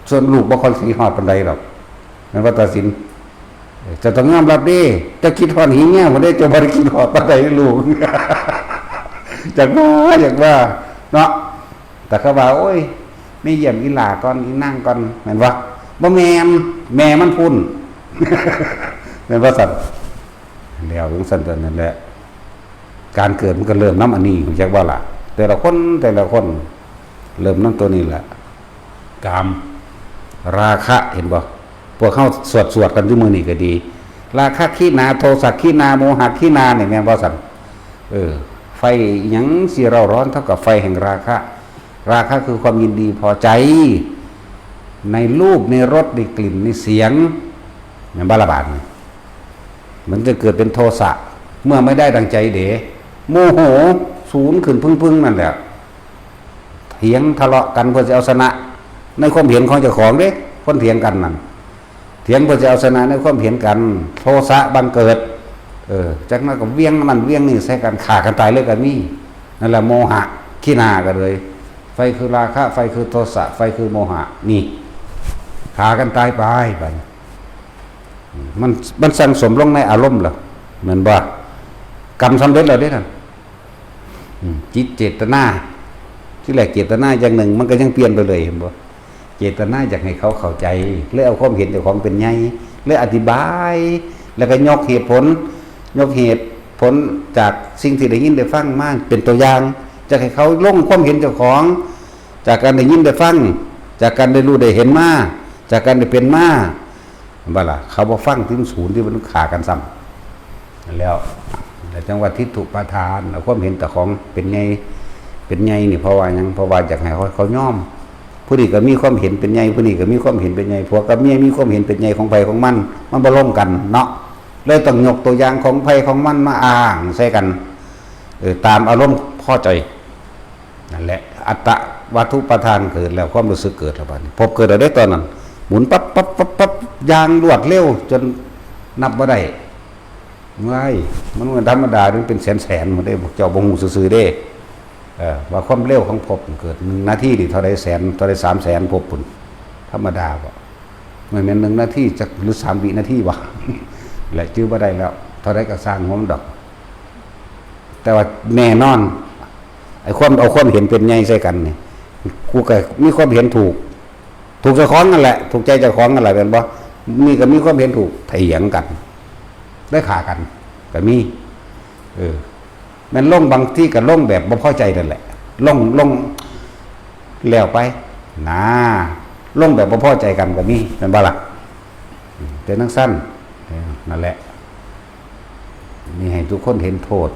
ส่วนลูกบ่ค่อยคิดฮอดปานใดหรอกนั่นว่าตัดสินจะต้องยอมรับดิจะคิดฮอดหิเมียบ่ได้จะบ่ได้คิดฮอดปานใดลูก จักว่าเนาะแต่เขาว่าโอ้ยไม่เยี่ยมอีหลาก่อนอีนั่งก่อนแม่นบ่บ่แม่นแม่มันพุ่น แม่นว่าซั่นแล้วจังซั่นตัวนั้นแหละการเกิดมันก็เริ่มนำอันนี้รู้จักบ่ล่ะแต่ละคนเริ่มนำตัวนี้แหละกามราคะเห็นบ่พวกเฮาสวดกันอยู่มื้อนี้ก็ดีราคะขีณาโทสะขีณาโมหะขีณานี่แม่นบ่ซั่นไฟหยังสิเร่าร้อนเท่ากับไฟแห่งราคะราคะคือความยินดีพอใจในรูปในรสในกลิ่นในเสียงแม่นบ่ละบาดมันจะเกิดเป็นโทสะเมื่อไม่ได้ดังใจเด๋โมโหสูญขึ้นพึ่งนั่นแหละเถียงทะเลาะกันเพื่อจะเอาชนะในความเห็นของเจ้าของเด้คนเถียงกันนั่นเถียงเพื่อจะเอาชนะในความเห็นกันโทสะบังเกิดจากนั้นก็เวียงมันเวียงนี่ใส่กันฆ่ากันตายเลยกันนี่นั่นแหละโมหะขี้นากันเลยไฟคือราคะไฟคือโทสะไฟคือโมหะนี่ฆ่ากันตายไปมันสั่งสมลงในอารมณ์เหรอเหมือนว่ากรรมสำเร็จแล้วเด้ท่านจิตเจตนาที่แรกเจตนาอย่างหนึ่งมันก็ยังเปลี่ยนไปเลยเห็นบ่เจตนาอยากให้เขาเข้าใจเลยเอาความเห็นเจ้าของเป็นไงเลยอธิบายแล้วก็ยกเหตุผลจากสิ่งที่ได้ยินได้ฟังมาเป็นตัวอย่างจะให้เขาลงความเห็นเจ้าของจากการได้ยินได้ฟังจากการได้รู้ได้เห็นมาจากการได้เป็นมาบ่ล่ะเขาบ่ฟังถึงศูนย์ที่มันฆ่ากันซ้ำแล้วแต่จังหวัดทิฏฐุปาทานเอาความเห็นแต่ของเป็นไงนี่เพราะว่าหยังเพราะว่าอยากให้เขายอมผู้นี้ก็มีความเห็นเป็นไงผู้นี้ก็มีความเห็นเป็นไงผัวกับเมียมีความเห็นเป็นไงของไผของมันบ่ร่วมกันเนาะเลยต้องยกตัวอย่างของไผของมันมาอ้างใส่กันตามอารมณ์พอใจนั่นแหละอัตตวัตถุประทานเกิดแล้วความรู้สึกเกิดแล้วบัดนี้พบเกิดได้ตอนนั้นหมุนปั๊บอย่างรวดเร็วจนนับบ่ได้ง่ายมันเหมือนธรรมดามันเป็นแสนๆบ่ได้เจ้าบ่ฮู้ซื่อๆเด้ว่าความเร็วของภพเกิด1นาทีนี่เท่าใดแสนเท่าใด300,000ภพพุ่นธรรมดาบ่ไม่แม่น1นาทีจักหรือ3วินาทีบ่และจื้อบ่ได้แล้วเท่าใดก็สร้างหัวมันดอกแต่ว่าแน่นอนไอ้ความเอาความเห็นเป็นไงใส่กันนี่กูก็มีความเห็นถูกเจ้าของนั่นแหละถูกใจเจ้าของนั่นแหละเป็นบ่มีก็มีความเห็นถูกเถียงกันได้ฆ่ากันก็มีมันลงบางที่ก็ลงแบบบ่พอใจนั่นแหละลงแล้วไปนะลงแบบบ่พอใจกันก็มีแม่นบ่ล่ะเป็นนักสั้นนั่นแหละนี่ให้ทุกคนเห็นโทษ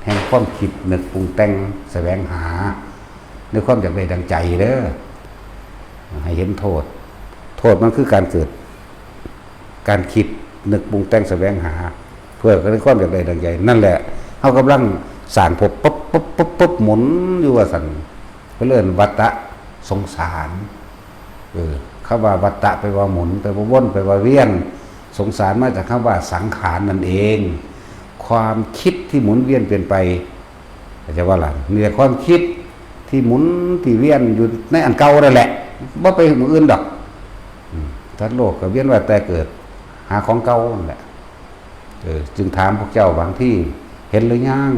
แห่งความคิดนึกปรุงแต่งแสวงหาในความอยากได้ดังใจเด้อให้เห็นโทษมันคือการเกิดการคิดนึกปรุงแต่งแสวงหาเพื่อในความอยากได้ดังใจนั่นแหละเฮากำลังสร้างภพปุ๊บหมุนอยู่ว่าซั่นเพิ่นเอิ้นวัฏฏะสงสารคำว่าวัฏฏะไปว่าหมุนไปว่าวนไปว่าเวียนสงสารมาจากคำว่าสังขารนั่นเองความคิดที่หมุนเวียนเปลี่ยนไปเข้าใจว่าล่ะมีแต่ความคิดที่หมุนที่เวียนอยู่ในอันเก่านั่นแหละบ่ไปมื้ออื่นดอกทั้งโลกก็เวียนว่าแต่เกิดหาของเก่านั่นแหละจึงถามพวกเจ้าบางที่เห็นหรือยัง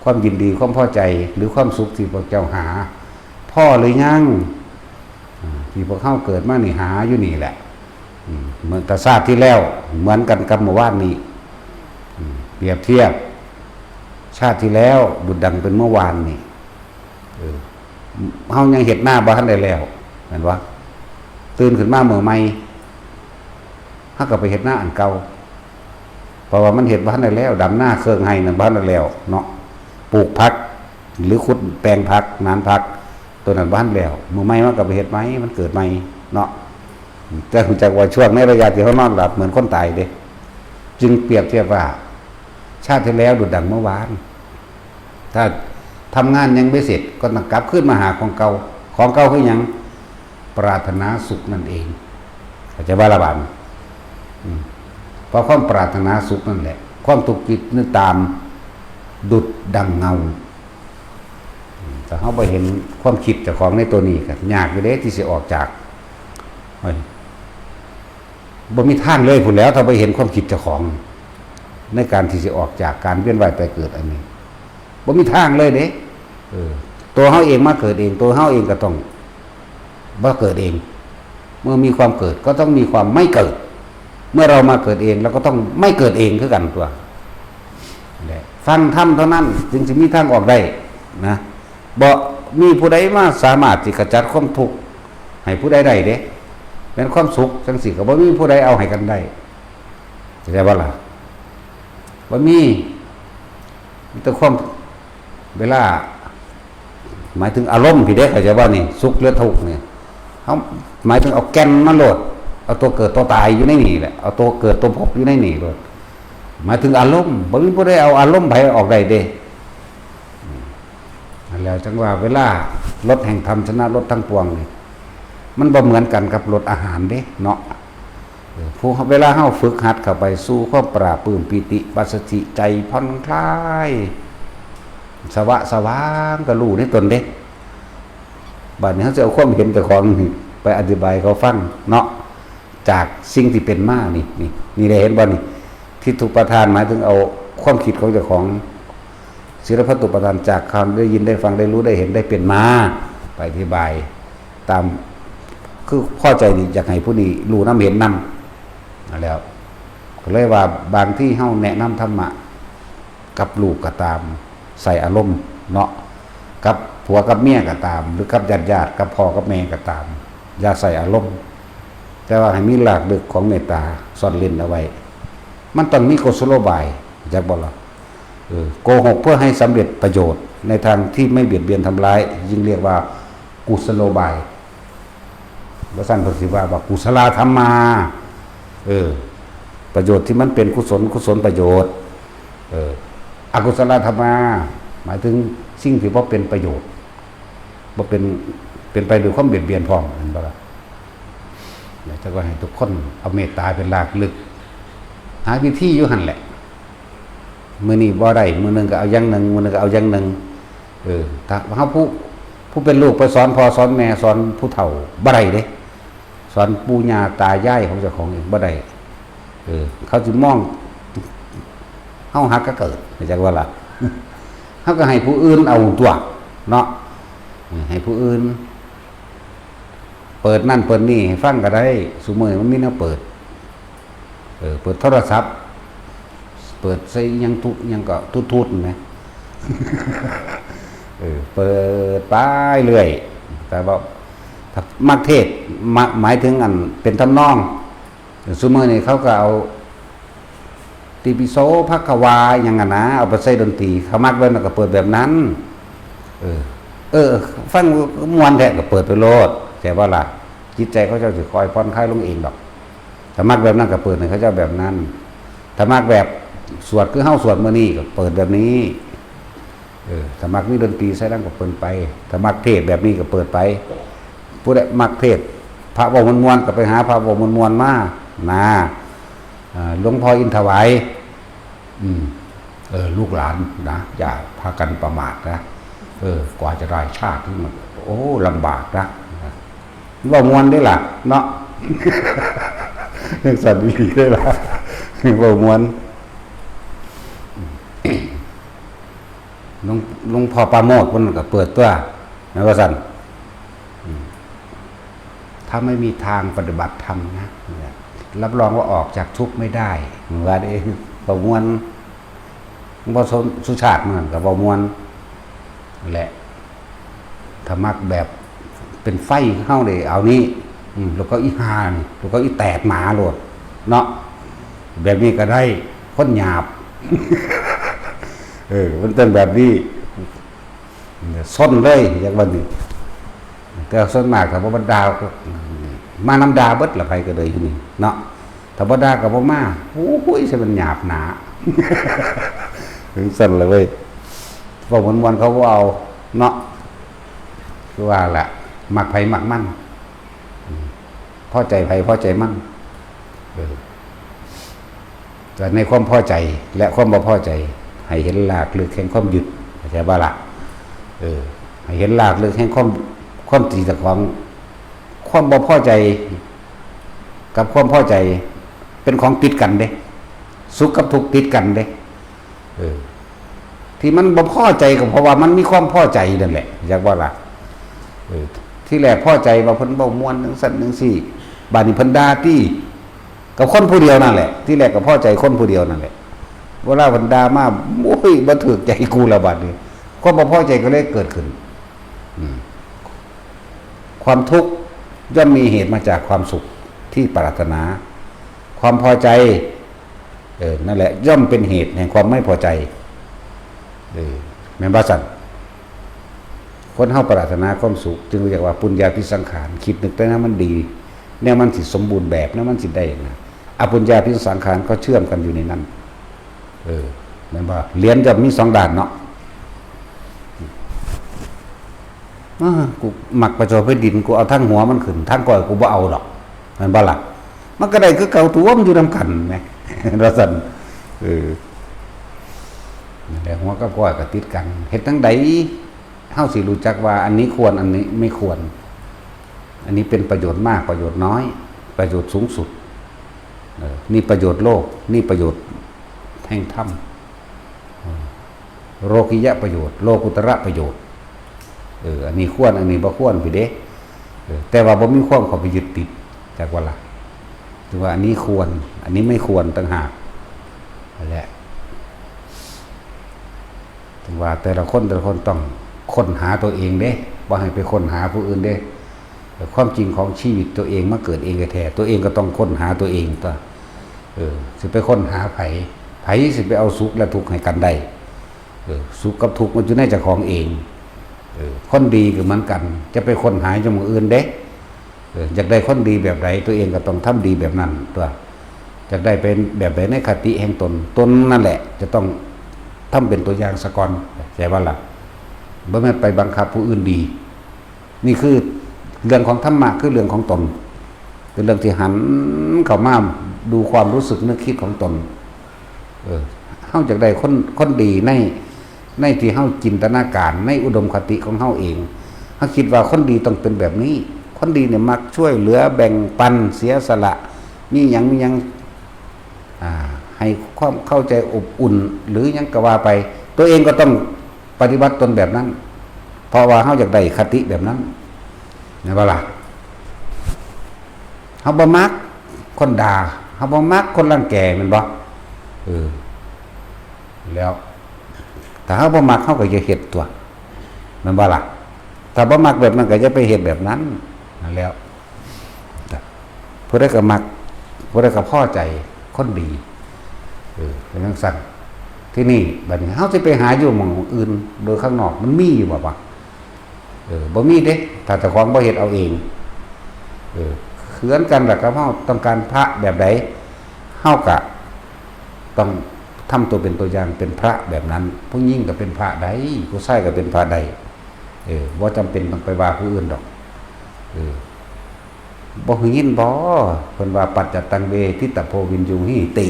ความยินดีความพอใจหรือความสุขที่พวกเจ้าหาพ่อหรือยังที่พวกเข้าเกิดมานี่หาอยู่นี่แหละเหมือนแต่ชาติที่แล้วเหมือนกันกับเมื่อวานนี้เปรียบเทียบชาติที่แล้วดุจดังเป็นเมื่อวานนี่เฮายังเห็นหน้าบ้านได้แล้วเห็นว่าตื่นขึ้นมาเมื่อไม่เฮาก็ไปเห็นหน้าอันเก่าเพราะว่ามันเห็นบ้านได้แล้วดำหน้าเครื่องให้นั่นบ้านได้แล้วเนาะปลูกพักหรือขุดแปลงพักน้ำพักตัวนั้นบ้านแล้วเมื่อไม่มันก็ไปเห็นไหมมันเกิดไหมเนาะแต่คุณจักว่าช่วงในระยะที่เขานอนหลับเหมือนคนตายเด้จึงเปรียบเทียบว่าชาติที่แล้วดุจดังเมื่อวานถ้าทำงานยังไม่เสร็จก็ต้องกลับขึ้นมาหาของเก่าคือหยังปรารถนาสุขนั่นเองเข้าใจว่าละบาดเพราะความปรารถนาสุขนั่นแหละความทุกข์จิตนึกตามดุจดังเงา แต่เขาไปเห็นความคิดเจ้าของในตัวนี้ก็ยากอยู่เด้ที่สิออกจากบ่มีทางเลยพุ่นแล้วถ้าไปเห็นความคิดเจ้าของในการที่จะออกจากการเวียนว่ายไปเกิดอันนี้บ่มีทางเลยเด้ตัวเฮาเองมาเกิดเองตัวเฮาเองก็ต้องบ่เกิดเองเมื่อมีความเกิดก็ต้องมีความไม่เกิดเมื่อเรามาเกิดเองเราก็ต้องไม่เกิดเองคือกันตัวฟังธรรมเท่านั้นจึงจะมีทางออกได้นะบ่มีผู้ใดมาสามารถที่ขจัดความทุกข์ให้ผู้ใดได้เด้เป็นความสุขจังสิก็บ่มีผู้ใดเอาให้กันได้เข้าใจบ่ล่ะบ่มีแต่ความเวลาหมายถึงอารมณ์พี่เด้เข้าใจบ่นี่สุขหรือทุกข์เนี่ยเฮาหมายถึงเอาแก่นมาโลดเอาตัวเกิดตัวตายอยู่ในนี่แหละเอาตัวเกิดตัวพบอยู่ในนี่โลดหมายถึงอารมณ์บ่มีผู้ใดเอาอารมณ์ไผออกได้เด้แล้วจังว่าเวลารถแห่งธรรมชนะรถทั้งปวงนี่มันบ่เหมือนกันกับรถอาหารเด้เนาะผู้เวลาเฮาฝึกหัดเข้าไปสู่ความปราบปลื้มปิติปัสสติใจผ่อนคลายสว่างก็รู้ในตนเด้บัดนี้เฮาจะเอาความเห็นเจ้าของไปอธิบายเขาฟังเนาะจากสิ่งที่เป็นมานี่ได้เห็นบ่นี่ทิฏฐุปทานหมายถึงเอาความคิดของเจ้าของศีลพัตตุปทานจากคำได้ยินได้ฟังได้รู้ได้เห็นได้เป็นมาไปอธิบายตามคือพอใจนี่อยากให้ผู้นี้รู้นำเห็นนำแล้วก็เลยว่าบางที่เฮาแนะนำธรรมะกับลูกก็ตามใส่อารมณ์เนาะกับผัวกับเมียก็ตามหรือกับญาติกับพ่อกับแม่ก็ตามอย่าใส่อารมณ์แต่ว่าให้มีหลักดึกของเมตตาซ่อนเล่นเอาไว้มันต้องมีกุศโลบายจักบ่ล่ะโกหกเพื่อให้สำเร็จประโยชน์ในทางที่ไม่เบียดเบียนทำร้ายยิ่งเรียกว่ากุศโลบายพระสันติสิว่ากุศลธรรมาประโยชน์ที่มันเป็นกุศลประโยชน์อกุศลธรรมาหมายถึงสิ่งที่บ่เป็นประโยชน์บ่เป็นไปด้วยความเบียดเบียนพร้อมเห็นบ่ล่ะอยากจะให้ทุกคนเอาเมตตาเป็นหลักลึกหาวิธีอยู่หั่นแหละมื้อนี้บ่ได้มื้อนึงก็เอาอย่างนึงมื้อนึงก็เอาอย่างนึงถ้าเฮาผู้เป็นลูกไปสอนพ่อสอนแม่สอนผู้เฒ่าบ่ได้เด้สอนปู่ย่าตายายของเจ้าของเองบ่ได้เขาสิมองเฮาหักก็เกิดเข้าใจว่าล่ะเฮาก็ให้ผู้อื่นเอาตัวเนาะให้ผู้อื่นเปิดนั่นเปิดนี่ให้ฟังก็ได้ซุมื้อมันมีแนวเปิดเปิดโทรศัพท์เปิดใส่ยังทุยังก็ทุดๆนะเปิดไปเรื่อยแต่ว่าถ้ามักเทศหมายถึงอันเป็นทำนองซุมื้อนี้เขาก็เอาติปิโสภควาอย่างนั้นนะเอาไปใส่ดนตรีเขามักเบิ่งก็เปิดแบบนั้นฟังม่วนแท้ก็เปิดไปโลดแต่ว่าล่ะจิตใจเขาเจ้าสิคอยผ่อนคลายลงเองดอกถ้ามักแบบนั้นก็เปิดให้เขาเจ้าแบบนั้นถ้ามักแบบสวดคือเฮาสวดมื้อนี้ก็เปิดแบบนี้ถ้ามักมีดนตรีใส่ดังก็เปิดไปถ้ามักเทศแบบนี้ก็เปิดไปผู้ใดมักเทศพระบ่ม่วนๆก็ไปหาพระบ่ม่วนๆมานะหลวงพ่ออินทวายลูกหลานนะอย่าพากันประมาทนะกว่าจะได้ชาติที่มันโอ้ลำบากนะว่าม่วนได้ล่ะเนาะเรื่องสัตว์วิธีได้ล่ะว่าม่วนหลวงพ่อปราโมทย์มันก็เปิดตัวนะว่าสั่นถ้าไม่มีทางปฏิบัติธรรมนะรับรองว่าออกจากทุกข์ไม่ได้เหมือนว่าเองบ่ม่วนบ่สุชาติเหมือนกับบ่ม่วนแหละถ้ามักแบบเป็นไฟเข้าเลยเอานี้แล้วก็อีหานี่แล้วก็อีแตกหมาโลดเนาะแบบนี้ก็ได้คนหยาบมันเป็นแบบนี้ส้นเลยอย่างวันนี้แต่ส้นมากแต่ว่าบรรดามาน้ำดาเบิดละไปก็เลยอยู่นี่เนาะถ้าบรรดากับพ่อมาโอ้ยใช่มันหยาบหนาถึงส้นเลยเว้ยพอวันเขาก็เอาเนาะคือว่าแหละหมักไผ่หมักมั่นพอใจไผ่พอใจมั่นแต่ในความพอใจและความบ่พอใจให้เห็นหลากหรือแข่งความหยุดเข้าใจบ่ล่ะใ ให้เห็นรากลึกแห่งความตีจากความบ่พอใจกับความพอใจเป็นของติดกันเด้สุขกับทุกข์ติดกันเด้ที่มันบ่พอใจก็เพราะว่ามันมีความพอใจนั่นแหละอยากว่าล่ะที่แรกพอใจว่าเพิ่นเว้าม่วนจังซั่นจังซี่บาดนี้เพิ่นด่าที่กับคนผู้เดียวนั่นแหละที่แรกก็พอใจคนผู้เดียวนั่นแหละเวลาเพิ่นด่ามาโอ้ยบ่ถูกใจกูละบัดนี้ความบ่พอใจก็เลยเกิดขึ้นความทุกข์ย่อมมีเหตุมาจากความสุขที่ปรารถนาความพอใจนั่นแหละย่อมเป็นเหตุแห่งความไม่พอใจแม่นบ่ซั่นคนเฮาปรารถนาความสุขจึงเรียกว่าปุญญาภิสังขารคิดนึกแต่นั้นมันดีแนวมันสิสมบูรณ์แบบแนวมันสิได้นะอปุญญาภิสังขารก็เชื่อมกันอยู่ในนั้นแม่นบ่เหรียญจะมี2ด้านเนาะกูหมักประจบไปดินกูเอาทั้งหัวมันขึ้นทั้งก้อยกูบ่เอาดอกแม่นบ่ล่ะมันก็ได้คือเก่าตัวมันอยู่นำกันแหมว่าซั่นแต่หัวกับก้อยก็ติดกันเฮ็ดจังได๋เฮาสิรู้จักว่าอันนี้ควรอันนี้ไม่ควรอันนี้เป็นประโยชน์มากประโยชน์น้อยประโยชน์สูงสุดนี่ประโยชน์โลกนี่ประโยชน์แห่งธรรมโลกิยะประโยชน์โลกุตระประโยชน์อันนี้ควรอันนี้บ่ควรพี่เด้แต่ว่าบ่มีความเข้าไปยึดติดจากว่าล่ะคือว่าอันนี้ควรอันนี้ไม่ควรต่างหากนั่นแหละถึงว่าแต่ละคนต้องค้นหาตัวเองเด้บ่ให้ไปค้นหาผู้อื่นเด้ความจริงของชีวิตตัวเองมาเกิดเองแท้ๆตัวเองก็ต้องค้นหาตัวเองตัวสิไปค้นหาไผสิไปเอาสุขและทุกข์ให้กันได้สุขกับทุกข์มันอยู่ในเจ้าของเองคนดีก็เหมือนกันจะไปค้นหาจากหมู่อื่นเด้อยากได้คนดีแบบใดตัวเองก็ต้องทำดีแบบนั้นตัวอยากได้เป็นแบบใดในคติแห่งตนนั่นแหละจะต้องทำเป็นตัวอย่างซะก่อนใช่ว่าล่ะบ่แม่นไปบังคับผู้อื่นดีนี่คือเรื่องของธรรมะคือเรื่องของตนเป็นเรื่องที่หันเข้ามาดูความรู้สึกนึกคิดของตนเฮาอยากได้คนดีในที่เฮาจินตนาการในอุดมคติของเฮาเองเฮาคิดว่าคนดีต้องเป็นแบบนี้คนดีเนี่ยมักช่วยเหลือแบ่งปันเสียสละมีหยังให้ความเข้าใจอบอุ่นหรือหยังก็ว่าไปตัวเองก็ต้องปฏิบัติตนแบบนั้นเพราะว่าเฮาอยากได้คติแบบนั้นนะบ่ล่ะเฮาบ่มักคนด่าเฮาบ่มักคนรังแกแม่นบ่แล้วถ้าเฮาบ่มักเฮาก็จะเฮ็ดตัวแม่นบ่ล่ะถ้าบ่มักแบบนั้นก็จะไปเฮ็ดแบบนั้นนั่นแล้วผู้ใดก็มักผู้ใดก็พอใจคนดีเป็นจังซั่นที่นี่บัดนี้เฮาสิไปหาอยู่หม้องอื่นโดยข้างนอกมันมีอยู่บ่วะบ่มีเด้ถ้าเจ้าของบ่เฮ็ดเอาเองเขือนกันล่ะครับเฮาต้องการพระแบบใดเฮาก็ต้องทำตัวเป็นตัวอย่างเป็นพระแบบนั้นผู้หญิงก็เป็นพระใดผู้ชายก็เป็นพระใดบ่จำเป็นต้องไปว่าผู้อื่นดอกบ่ฮู้ยินบ่เพิ่นว่าปัจจตังเวทิตโพวินยูหิติ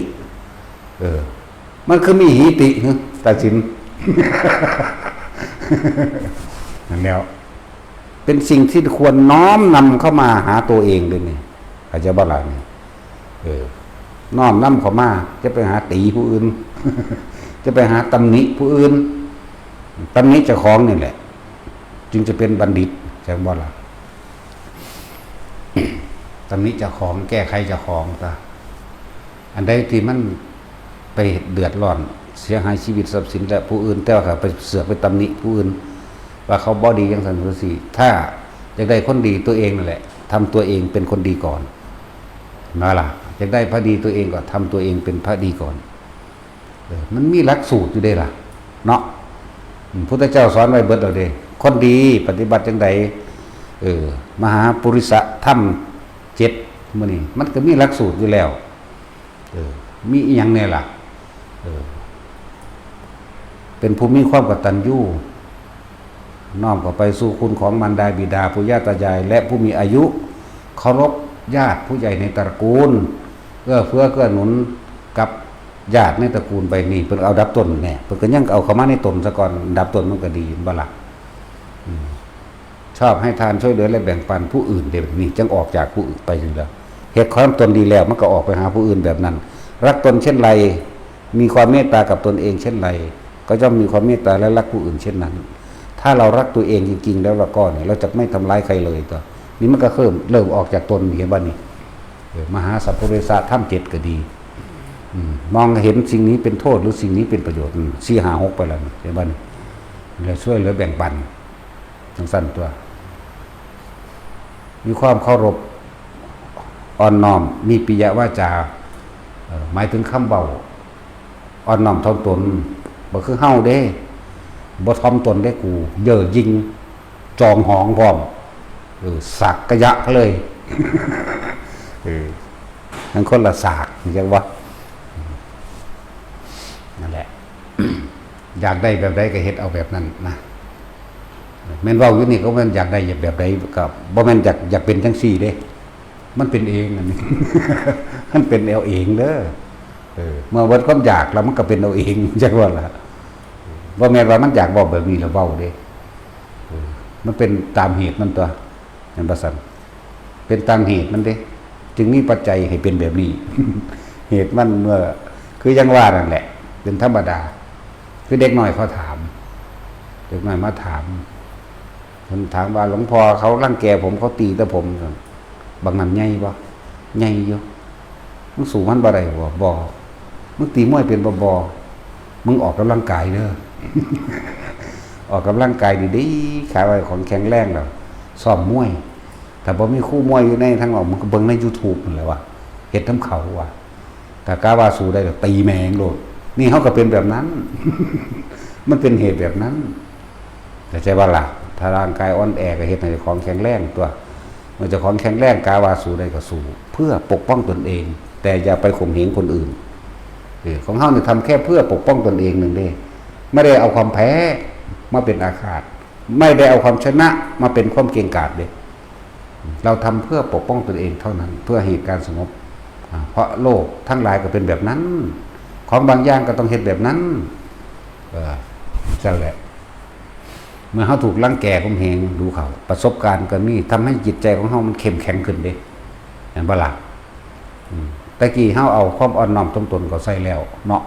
มันคือมีหิติตาสิน นั่นแล้วเป็นสิ่งที่ควรน้อมนำเข้ามาหาตัวเองด้วยนี่อาจจะบ่ล่ะนี่น้อมนำเข้ามาจะไปหาตีผู้อื่น จะไปหาตำหนิผู้อื่นตำหนิเจ้าของนี่แหละจึงจะเป็นบัณฑิตใช่บ่ล่ะ ตำหนิเจ้าของแก้ไขเจ้าของซะอันใดที่มันไปเดือดร้อนเสียหายชีวิตทรัพย์สินและผู้อื่นแต่ว่าไปเสือกไปตำหนิผู้อื่นว่าเขาบ่ดีอย่างสันสุสีถ้าอยากได้คนดีตัวเองนั่นแหละทำตัวเองเป็นคนดีก่อนมาล่ะอยากได้พระดีตัวเองก็ทำตัวเองเป็นพระดีก่อนมันมีหลักสูตรอยู่ได้ล่ะเนาะพุทธเจ้าสอนไว้เบิดเอาเด้คนดีปฏิบัติจังใดมหาปุริสธรรม7มื้อนี้มันก็มีหลักสูตรอยู่แล้วมีอีหยังแน่ล่ะเป็นผู้มีความกตัญญูน้อมเข้าไปสู่คุณของมารดาบิดาปู่ย่าตายายและผู้มีอายุเคารพญาติผู้ใหญ่ในตระกูลเอื้อเฟื้อเกื้อหนุนกับญาติในตระกูลไปนี่เพิ่นเอาดับต้นแน่เพิ่นก็ยังเอาเข้ามาในตนซะก่อนดับต้นมันก็ดีบ่ล่ะ ชอบให้ทานช่วยเหลือและแบ่งปันผู้อื่นเดี๋ยวนี้จึงออกจากผู้อื่นไปอยู่แล้วเหตุความตนดีแล้วมันก็ออกไปหาผู้อื่นแบบนั้นรักตนเช่นไรมีความเมตตากับตนเองเช่นไรก็ย่อมมีความเมตตาและรักผู้อื่นเช่นนั้นถ้าเรารักตัวเองจริงๆแล้วเราก็เนี่ยเราจะไม่ทำร้ายใครเลยตัวนี่มันก็เริ่มออกจากตนเห็นบ้านี่มหาสัพพุริสะถ้ำ7ก็ดีมองเห็นสิ่งนี้เป็นโทษหรือสิ่งนี้เป็นประโยชน์4-5-6ไปแล้วเห็นบ้านี่เราช่วยเหลือแบ่งปันทั้งสั้นตัวมีความเคารพอ่อนน้อมมีปิยวาจาหมายถึงคำเบาอ่อนน้อมถ่อมตนบ่คือเฮาเด้บ่ถ่อมตนได้กูเย่อยิงจองหองพร้อมสักกะยะเลยทั้งคนละสากเรียกว่านั่นแหละ อยากได้แบบใดก็เฮ็ดเอาแบบนั้นนะแม่นเว้าอยู่นี่ก็แม่นอยากได้แบบใดก็บ่แม่นอยากเป็นจังซี่เด้มันเป็นเองอันนี้ มันเป็นเอาเองเด้อเมื่อวันความอยากแล้วมันก็เป็นเอาเองจังว่าล่ะบ่แม่นว่ามันอยากบอกแบบนี้แล้วเว้าเด้มันเป็นตามเหตุมันตัวอย่างประสันเป็นตามเหตุมันเด้จึงมีปัจจัยให้เป็นแบบนี้ เหตุมันเมื่อคือยังว่านั่นแหละเป็นธรรมดาคือเด็กน้อยเขาถามเด็กน้อยมาถามคนถามว่าหลวงพ่อเขารังแกผมเขาตีแต่ผมบางนั้นใหญ่บ่ใหญ่อยู่มึงสูงมันบ่ได้บ่มึงตีมวยเป็นบ่มึงออกกำลังกายเด้อ ออกกำลังกายดีๆขาไว้ของแข็งแรงแล้วซ้อมมวยแต่บ่มีคู่มวยอยู่ในทางออกมันก็เบิ่งใน YouTube นั่นแหละว่าเฮ็ดทำเขาว่าถ้ากล้าว่าสู้ได้ก็ตีแมงโลดนี่เฮาก็เป็นแบบนั้น มันเป็นเหตุแบบนั้นแต่ใจว่าล่ะถ้าร่างกายอ่อนแอก็เฮ็ดให้ของแข็งแรงตัวเมื่อเจ้าของแข็งแรงกล้าว่าสู้ได้ก็สู้เพื่อปกป้องตนเองแต่อย่าไปข่มเหงคนอื่นของเฮานี่ทำแค่เพื่อปกป้องตนเองนึงเด้ไม่ได้เอาความแพ้มาเป็นอาฆาตไม่ได้เอาความชนะมาเป็นความเกรงกาจเด้เราทำเพื่อปกป้องตนเองเท่านั้นเพื่อเหตุการณ์สงบเพราะโลกทั้งหลายก็เป็นแบบนั้นของบางอย่างก็ต้องเฮ็ดแบบนั้นนั่นแหละเมื่อเฮาถูกรังแกข่มเหงดูเขาประสบการณ์ก็มีทำให้จิตใจของเฮามันเข้มแข็งขึ้นเด้เห็นบ่ล่ะตะกี้เฮาเอาความอ่อนน้อมถ่อมตนก็ใส่แล้วเนาะ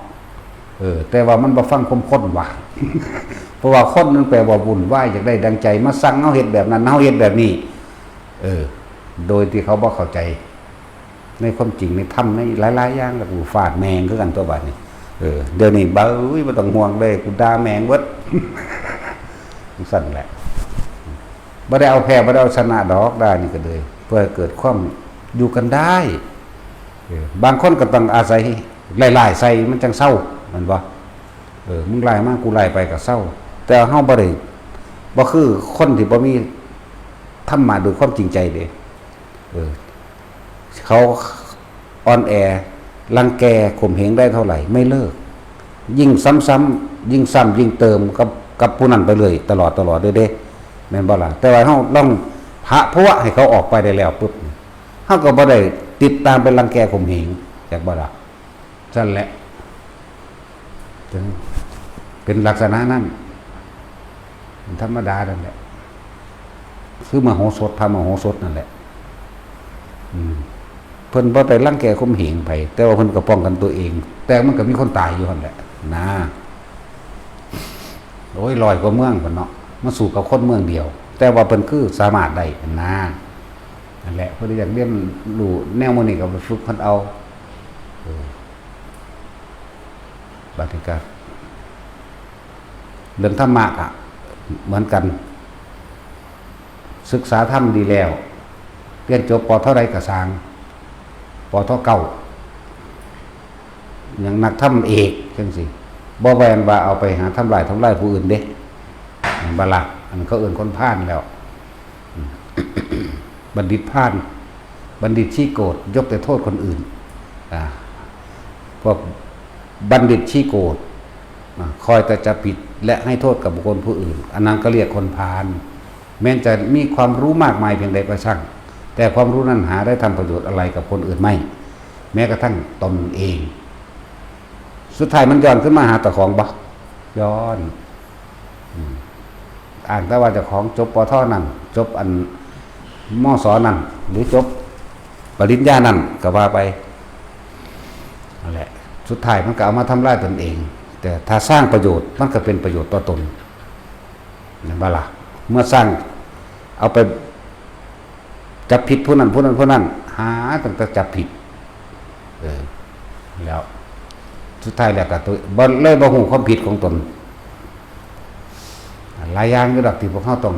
แต่ว่ามันบ่ฟังคมข้นว่ะ เพราะว่าคนนั้นแปลว่าวุ่นวายอยากได้ดังใจมาสั่งเฮาเฮ็ดแบบนั้นเฮาเฮ็ดแบบนี้โดยที่เขาบ่เข้าใจในความจริงในธรรมในหลายๆอย่างแล้วกูฟาดแมงคือกันตัวบัดนี้เดี๋ยวนี้บ่บ่ต้องห่วงเลยกูด่าแมงเบิด สั่นแหละบ่ได้เอาแพ้บ่ได้เอาชนะดอกได้นี่ก็เลยเพื่อเกิดความอยู่กันได้บางคนก็ต้องอาศัยไล่ๆใส่มันจังเศร้ามันบ่มึงไล่มากูไล่ไปก็เศร้าแต่เฮาบ่ได้บ่คือคนที่บ่มีธรรมะโดยความจริงใจเด้เขาอ่อนแอรังแกข่มเหงได้เท่าไหร่ไม่เลิกยิ่งซ้ำๆยิ่งซ้ำยิ่งเติมกับผู้นั้นไปเลยตลอดเด้แม่นบ่ล่ะแต่ว่าเฮาต้องพระพวะให้เขาออกไปได้แล้วปุ๊บเฮาก็บ่ได้ติดตามเป็นรังแกข่มเหงจากบ่ล่ะนั่นแหละเป็นลักษณะนั้นธรรมดานั่นแหละคือมโหสถพระมโหสถนั่นแหละเพิ่นบ่ได้รังแกข่มเหงไผแต่ว่าเพิ่นก็ป้องกันตัวเองแต่มันก็มีคนตายอยู่หั่นแหละนะโอ้ยลอยกว่าเมืองพุ่นเนาะมาสู่กับคนเมืองเดียวแต่ว่าเพิ่นคือสามารถได้นะนั่นแหละเพิ่นอยากเรียนรู้แนวมื้อนี้ก็ไปฝึกเพิ่นเอาบัดนี้ก็เรื่องธรรมะอ่ะเหมือนกันศึกษาธรรมดีแล้วเรียนจบป.เท่าใดก็สร้างป.เท่าเก่าอย่างนักธรรมเอกจังซี่บ่แม่นว่าเอาไปหาทำลายผู้อื่นเด้บ่ล่ะอันเขาเอิ้นคนพาลแล้ว บัณฑิตพาลบัณฑิตขี้โกรธยกแต่โทษคนอื่นพวกบัณฑิตขี้โกรธคอยแต่จะผิดและให้โทษกับบุคคลผู้อื่นอันนั้นก็เรียกคนพาลแม้จะมีความรู้มากมายเพียงใดก็ช่างแต่ความรู้นั้นหาได้ทำประโยชน์อะไรกับคนอื่นไม่แม้กระทั่งตนเองสุดท้ายมันย้อนขึ้นมาหาตะของบ่ย้อน อ่านแต่ว่าเจ้าของจบปทนั่นจบอันมศนั่นหรือจบปริญญานั่นก็ว่าไปนั่นแหละสุดท้ายมันก็เอามาทำลายตนเองแต่ถ้าสร้างประโยชน์มันก็เป็นประโยชน์ต่อตนเห็นบ่ล่ะเมื่อสร้างเอาไปจับผิดผู้นั้นหาตั้งแต่จับผิดแล้วสุดท้ายแล้วก็ตัวบ่เลยบ่ฮู้ความผิดของตนหลายอย่างอยู่ดอกที่พวกเฮาต้อง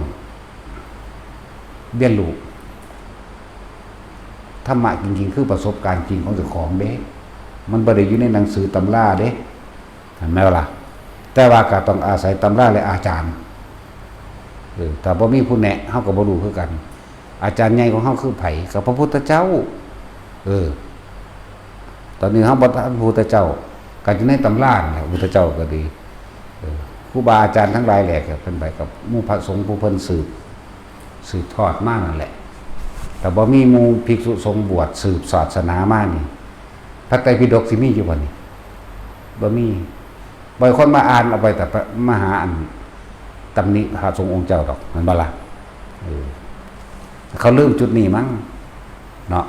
เรียนรู้ธรรมะจริงๆคือประสบการณ์จริงของเจ้าของเด้มันบ่ได้อยู่ในหนังสือตำราเด้เห็นไหมล่ะแต่ว่าก็ต้องอาศัยตำราและอาจารย์ถ้าบ่มีผู้แนะเฮาก็บ่รู้คือกันอาจารย์ใหญ่ของเฮาคือไผก็พระพุทธเจ้าตอนนี้เฮาบ่ทันพระพุทธเจ้าก็อยู่ในตำราแหละพระพุทธเจ้าก็ดีครูบาอาจารย์ทั้งหลายแหละก็เพิ่นไปกับหมู่พระสงฆ์ผู้เพิ่นสืบทอดมานั่นแหละแต่บ่มีหมู่ภิกษุสงฆ์บวชสืบศาสนามานี่พระไตรปิฎกสิมีอยู่บ่นี่บ่มีบ่อยคนมาอ่านเอาไปแต่มาหาอันตำหนิพระสงฆ์องค์เจ้าดอกมันบ่ล่ะเขาลืมจุดนี้มั้งเนาะ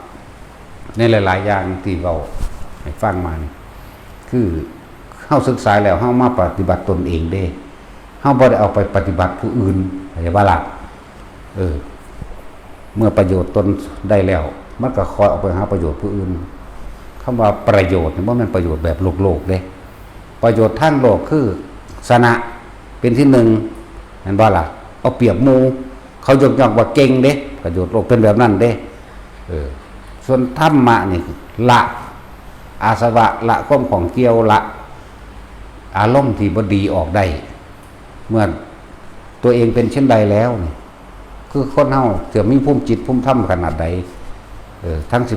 ในหลายๆอย่างที่เราให้ฟังมานี่คือเฮาศึกษาแล้วเฮามาปฏิบัติตนเองเด้เฮาบ่ได้เอาไปปฏิบัติผู้อื่นเข้าใจบ่ล่ะเมื่อประโยชน์ตนได้แล้วมันก็คอยเอาไปหาประโยชน์ผู้อื่นคำว่าประโยชน์นี่บ่แม่นประโยชน์แบบโลกเด้ประโยชน์ทางโลกคือสนะเป็นที่หนึ่งเห็นบ่ล่ะเอาเปรียบหมู่เขายกย่องว่าเก่งเด้ประโยชน์โลกเป็นแบบนั้นเด้ส่วนธรรมะนี่ละอาสวะละความของเกี่ยวละอารมณ์ที่บ่ดีออกได้เมื่อตัวเองเป็นเช่นใดแล้วนี่คือคนเฮาจะมีภูมิจิตภูมิธรรมขนาดใดทั้งสิ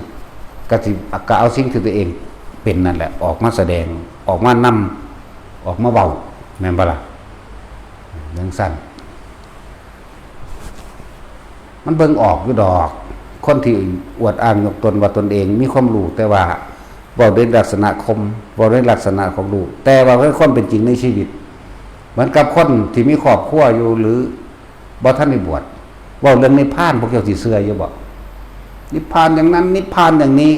ก็เอาสิ่งที่ตัวเองเป็นนั่นแหละออกมาแสดงออกมานำออกมาเว้าแม่นบ่ล่ะจังซั่นมันเบิ่งออกอยู่ดอกคนที่อวดอ้างยกตนว่าตนเองมีความรู้แต่ว่าเว้าด้วยลักษณะคมเว้าด้วยลักษณะของรู้แต่ว่าเป็นความเป็นจริงในชีวิตเหมือนกับคนที่มีครอบครัวอยู่หรือบ่ทันได้บวชเว้าเรื่องนิพพานพวกเจ้าสิเชื่ออยู่บ่นิพพานอย่างนั้นนิพพานอย่างนี้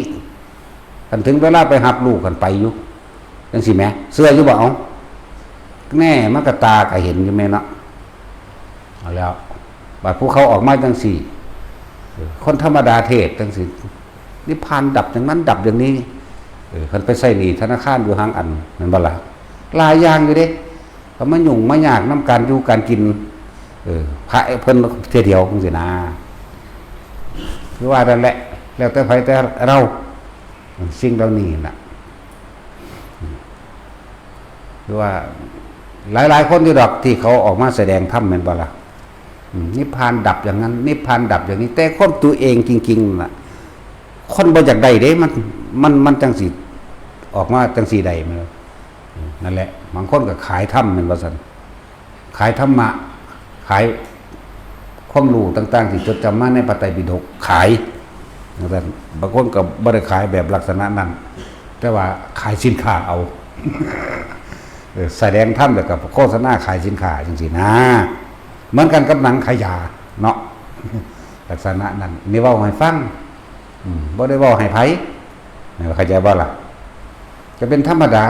คันถึงเวลาไปรับลูกกันไปอยู่จังซี่แหมเชื่ออยู่บ่เอาแน่มันก็ตาก็เห็นอยู่แม่เนาะเอาแล้วบัดผู้เขาออกมาจังซี่คนธรรมดาเทศจังซี่นิพพานดับอย่างนั้นดับอย่างนี้เพิ่นไปใส่หนี้ธนาคารอยู่ห่างอันนั่นบ่ล่ะหลายอย่างอยู่เด้ก็มายุ่งมายากนำการอยู่การกินพระเพิ่นเที่ยเดียวจังซี่นะคือว่านั่นแหละแล้วแต่ไผแต่เราสิ่งเหล่านี้น่ะคือว่าหลายๆคนอยู่ดอกที่เขาออกมาแสดงธรรมแม่นบ่ล่ะนิพพานดับอย่างนั้นนิพพานดับอย่างนี้แต่คนตัวเองจริงๆน่ะคนบ่อยากได้เด้มันจังสิออกมาจังสิได้มันนั่นแหละบางคนก็ขายธรรมแม่นว่าซั่นขายธรรมะขายความรู้ต่างๆที่จดจำมาในพระไตรปิฎกขายว่าซั่นบางคนก็บ่ได้ขายแบบลักษณะนั้นแต่ว่าขายสินค้าเอาแสดงธรรมแล้วก็โฆษณาขายสินค้าจังซี่นะเหมือนกันกับหนังขายยาเนาะลักษณะนั้นนี่เว้าให้ฟังบ่ได้เว้าให้ไผเข้าใจบ่ล่ะจะเป็นธรรมดา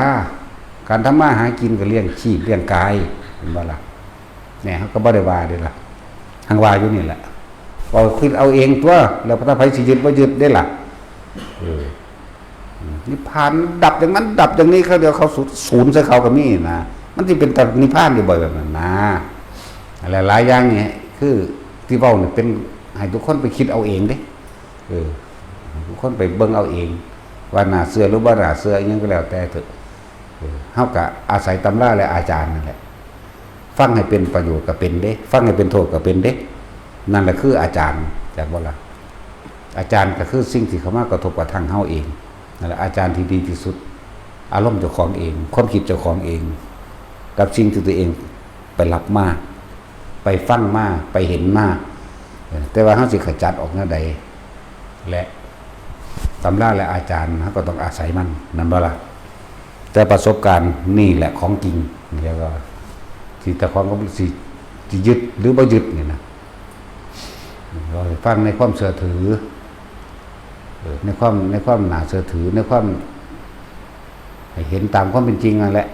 การทำมาหากินก็เลี้ยงชีพเลี้ยงกายเห็นบ่ล่ะเนี่ยเขาก็บ่ได้ว่าเด้ล่ะหังว่าอยู่นี่แหละว่าคิดเอาเองตัวแล้วถ้าไผสิยึดบ่ยึดได้ล่ะนิพพานดับอย่างนั้นดับอย่างนี้เขาเดี๋ยวเขาศูนย์ใส่เขาก็มีนะมันสิเป็นแต่นิพพานอยู่บ่อยแบบนั้นนะอะไรหลายอย่างนี่คือที่เว้านี่เป็นให้ทุกคนไปคิดเอาเองเด้ทุกคนไปเบิ่งเอาเองว่าน่าเชื่อหรือบ่น่าเชื่ออีหยังก็แล้วแต่เถอะเฮาก็อาศัยตำราและอาจารย์นั่นแหละฟังให้เป็นประโยชน์ก็เป็นเด้ฟังให้เป็นโทษก็เป็นเด้นั่นแหละคืออาจารย์จากบ่ล่ะอาจารย์ก็คือสิ่งที่เข้ามากระทบกระทั่งเฮาเองนั่นแหละอาจารย์ที่ดีที่สุดอารมณ์เจ้าของเองความคิดเจ้าของเองกับสิ่งที่ตัวเองไปรับมาไปฟังมาไปเห็นมาแต่ว่าเฮาสิขจัดออกแนวใดและตำราและอาจารย์เขาก็ต้องอาศัยมันนั่นบ่ล่ะแต่ประสบการณ์นี่แหละของจริงแล้วก็ที่แต่ความก็สิ จะยึดหรือบ่ยึดนี่นะเราฟังในความเชื่อถือในความน่าเชื่อถือในความให้เห็นตามความเป็นจริงนั่นแหละ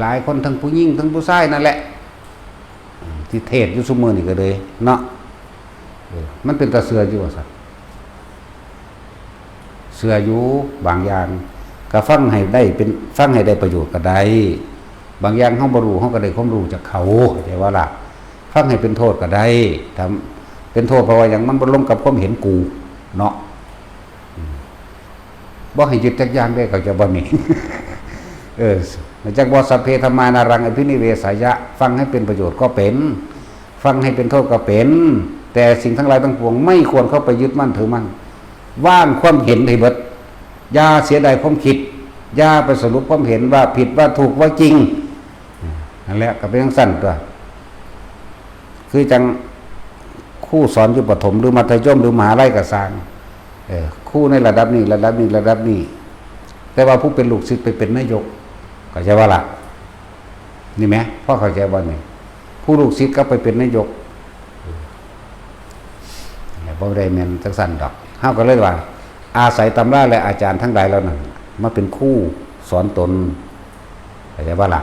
หลายคนทั้งผู้หญิงทั้งผู้ชายนั่นแหละที่เทศอยู่ซุมื้อนี่ก็เลยเนาะมันเป็นตาเสืออยู่ว่าซั่นเสืออยู่บางอย่างก็ฟังให้ได้ประโยชน์ก็ได้บางอย่างเฮาบ่รู้เฮาก็ได้ความรู้จากเขาแต่ว่าล่ะฟังให้เป็นโทษก็ได้ทำเป็นโทษเพราะว่าอย่างมันบ่ลงกับความเห็นกูเนาะบ่ให้ยึดจักอย่างได้ก็จะบ่มี จักบ่สัพเพธัมมานารังอภินิเวสายะฟังให้เป็นประโยชน์ก็เป็นฟังให้เป็นโทษก็เป็นแต่สิ่งทั้งหลายทั้งปวงไม่ควรเข้าไปยึดมั่นถือมั่นว่างความเห็นให้เบิดอย่าเสียดายความคิดอย่าไปสรุปความเห็นว่าผิดว่าถูกว่าจริงนั่นแหละก็เป็นจังซั่นตัวคือจังครูสอนอยู่ประถมหรือมัธยมหรือมหาลัยก็สร้างครูในระดับนี้แต่ว่าผู้เป็นลูกศิษย์ไปเป็นนายกเข้าใจว่าล่ะนี่ไหมพ่อเข้าใจว่านี่ผู้ลูกศิษย์ก็ไปเป็นนายกบ่ได้แม่นจังซั่นดอกเฮาก็เลยว่าอาศัยตำราและอาจารย์ทั้งหลายเหล่านั้นมาเป็นครูสอนตนเข้าใจว่าล่ะ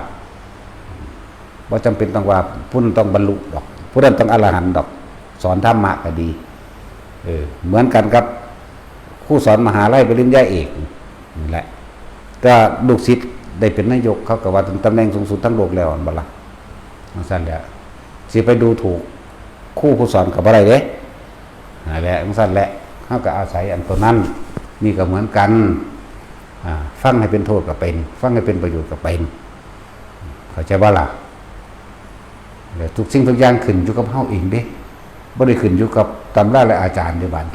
บ่จำเป็นต้องว่าผู้นั้นต้องบรรลุดอกผู้นั้นต้องอรหันต์ดอกสอนธรรมะก็ดีเหมือนกันกับครูสอนมหาลัยปริญญาเอกนี่แหละก็ลูกศิษย์ได้เป็นนายกเขาก็ว่าถึงตำแหน่งสูงสุดทั้งโลกแล้วอันบ่ล่ะมันซั่นแหละสิไปดูถูกครูผู้สอนก็บ่ได้เด้นั่นแหละมันซั่นแหละเฮาก็อาศัยอันตัวนั้นนี่ก็เหมือนกันฟังให้เป็นโทษก็เป็นฟังให้เป็นประโยชน์ก็เป็นเข้าใจบ่ล่ะทุกสิ่งทุกอย่างขึ้นอยู่กับเฮาเองเด้บ่ได้ขึ้นอยู่กับตำราและอาจารย์เด้บัด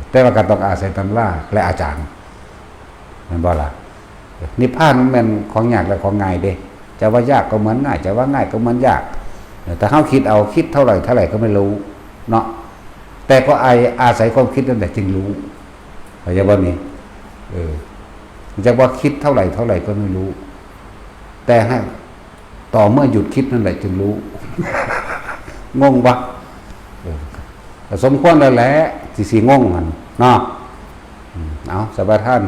แต่ว่าก็ต้องอาศัยตำราและอาจารย์แม่นบ่ล่ะนิพพานมันเป็นของยากและของง่ายเด้จะว่ายากก็เหมือนง่ายจะว่าง่ายก็เหมือนยากแต่เฮาคิดเอาคิดเท่าไหร่ก็ไม่รู้เนาะแต่ก็อาศัยความคิดนั่นแหละจึงรู้เข้าใจบ่นี่จะว่าคิดเท่าไหร่ก็ไม่รู้แต่ให้ต่อเมื่อหยุดคิดนั่นแหละจึงรู้ งงปะสมควรแล้วแหละสิงงกันเนาะเอาสบายท่าน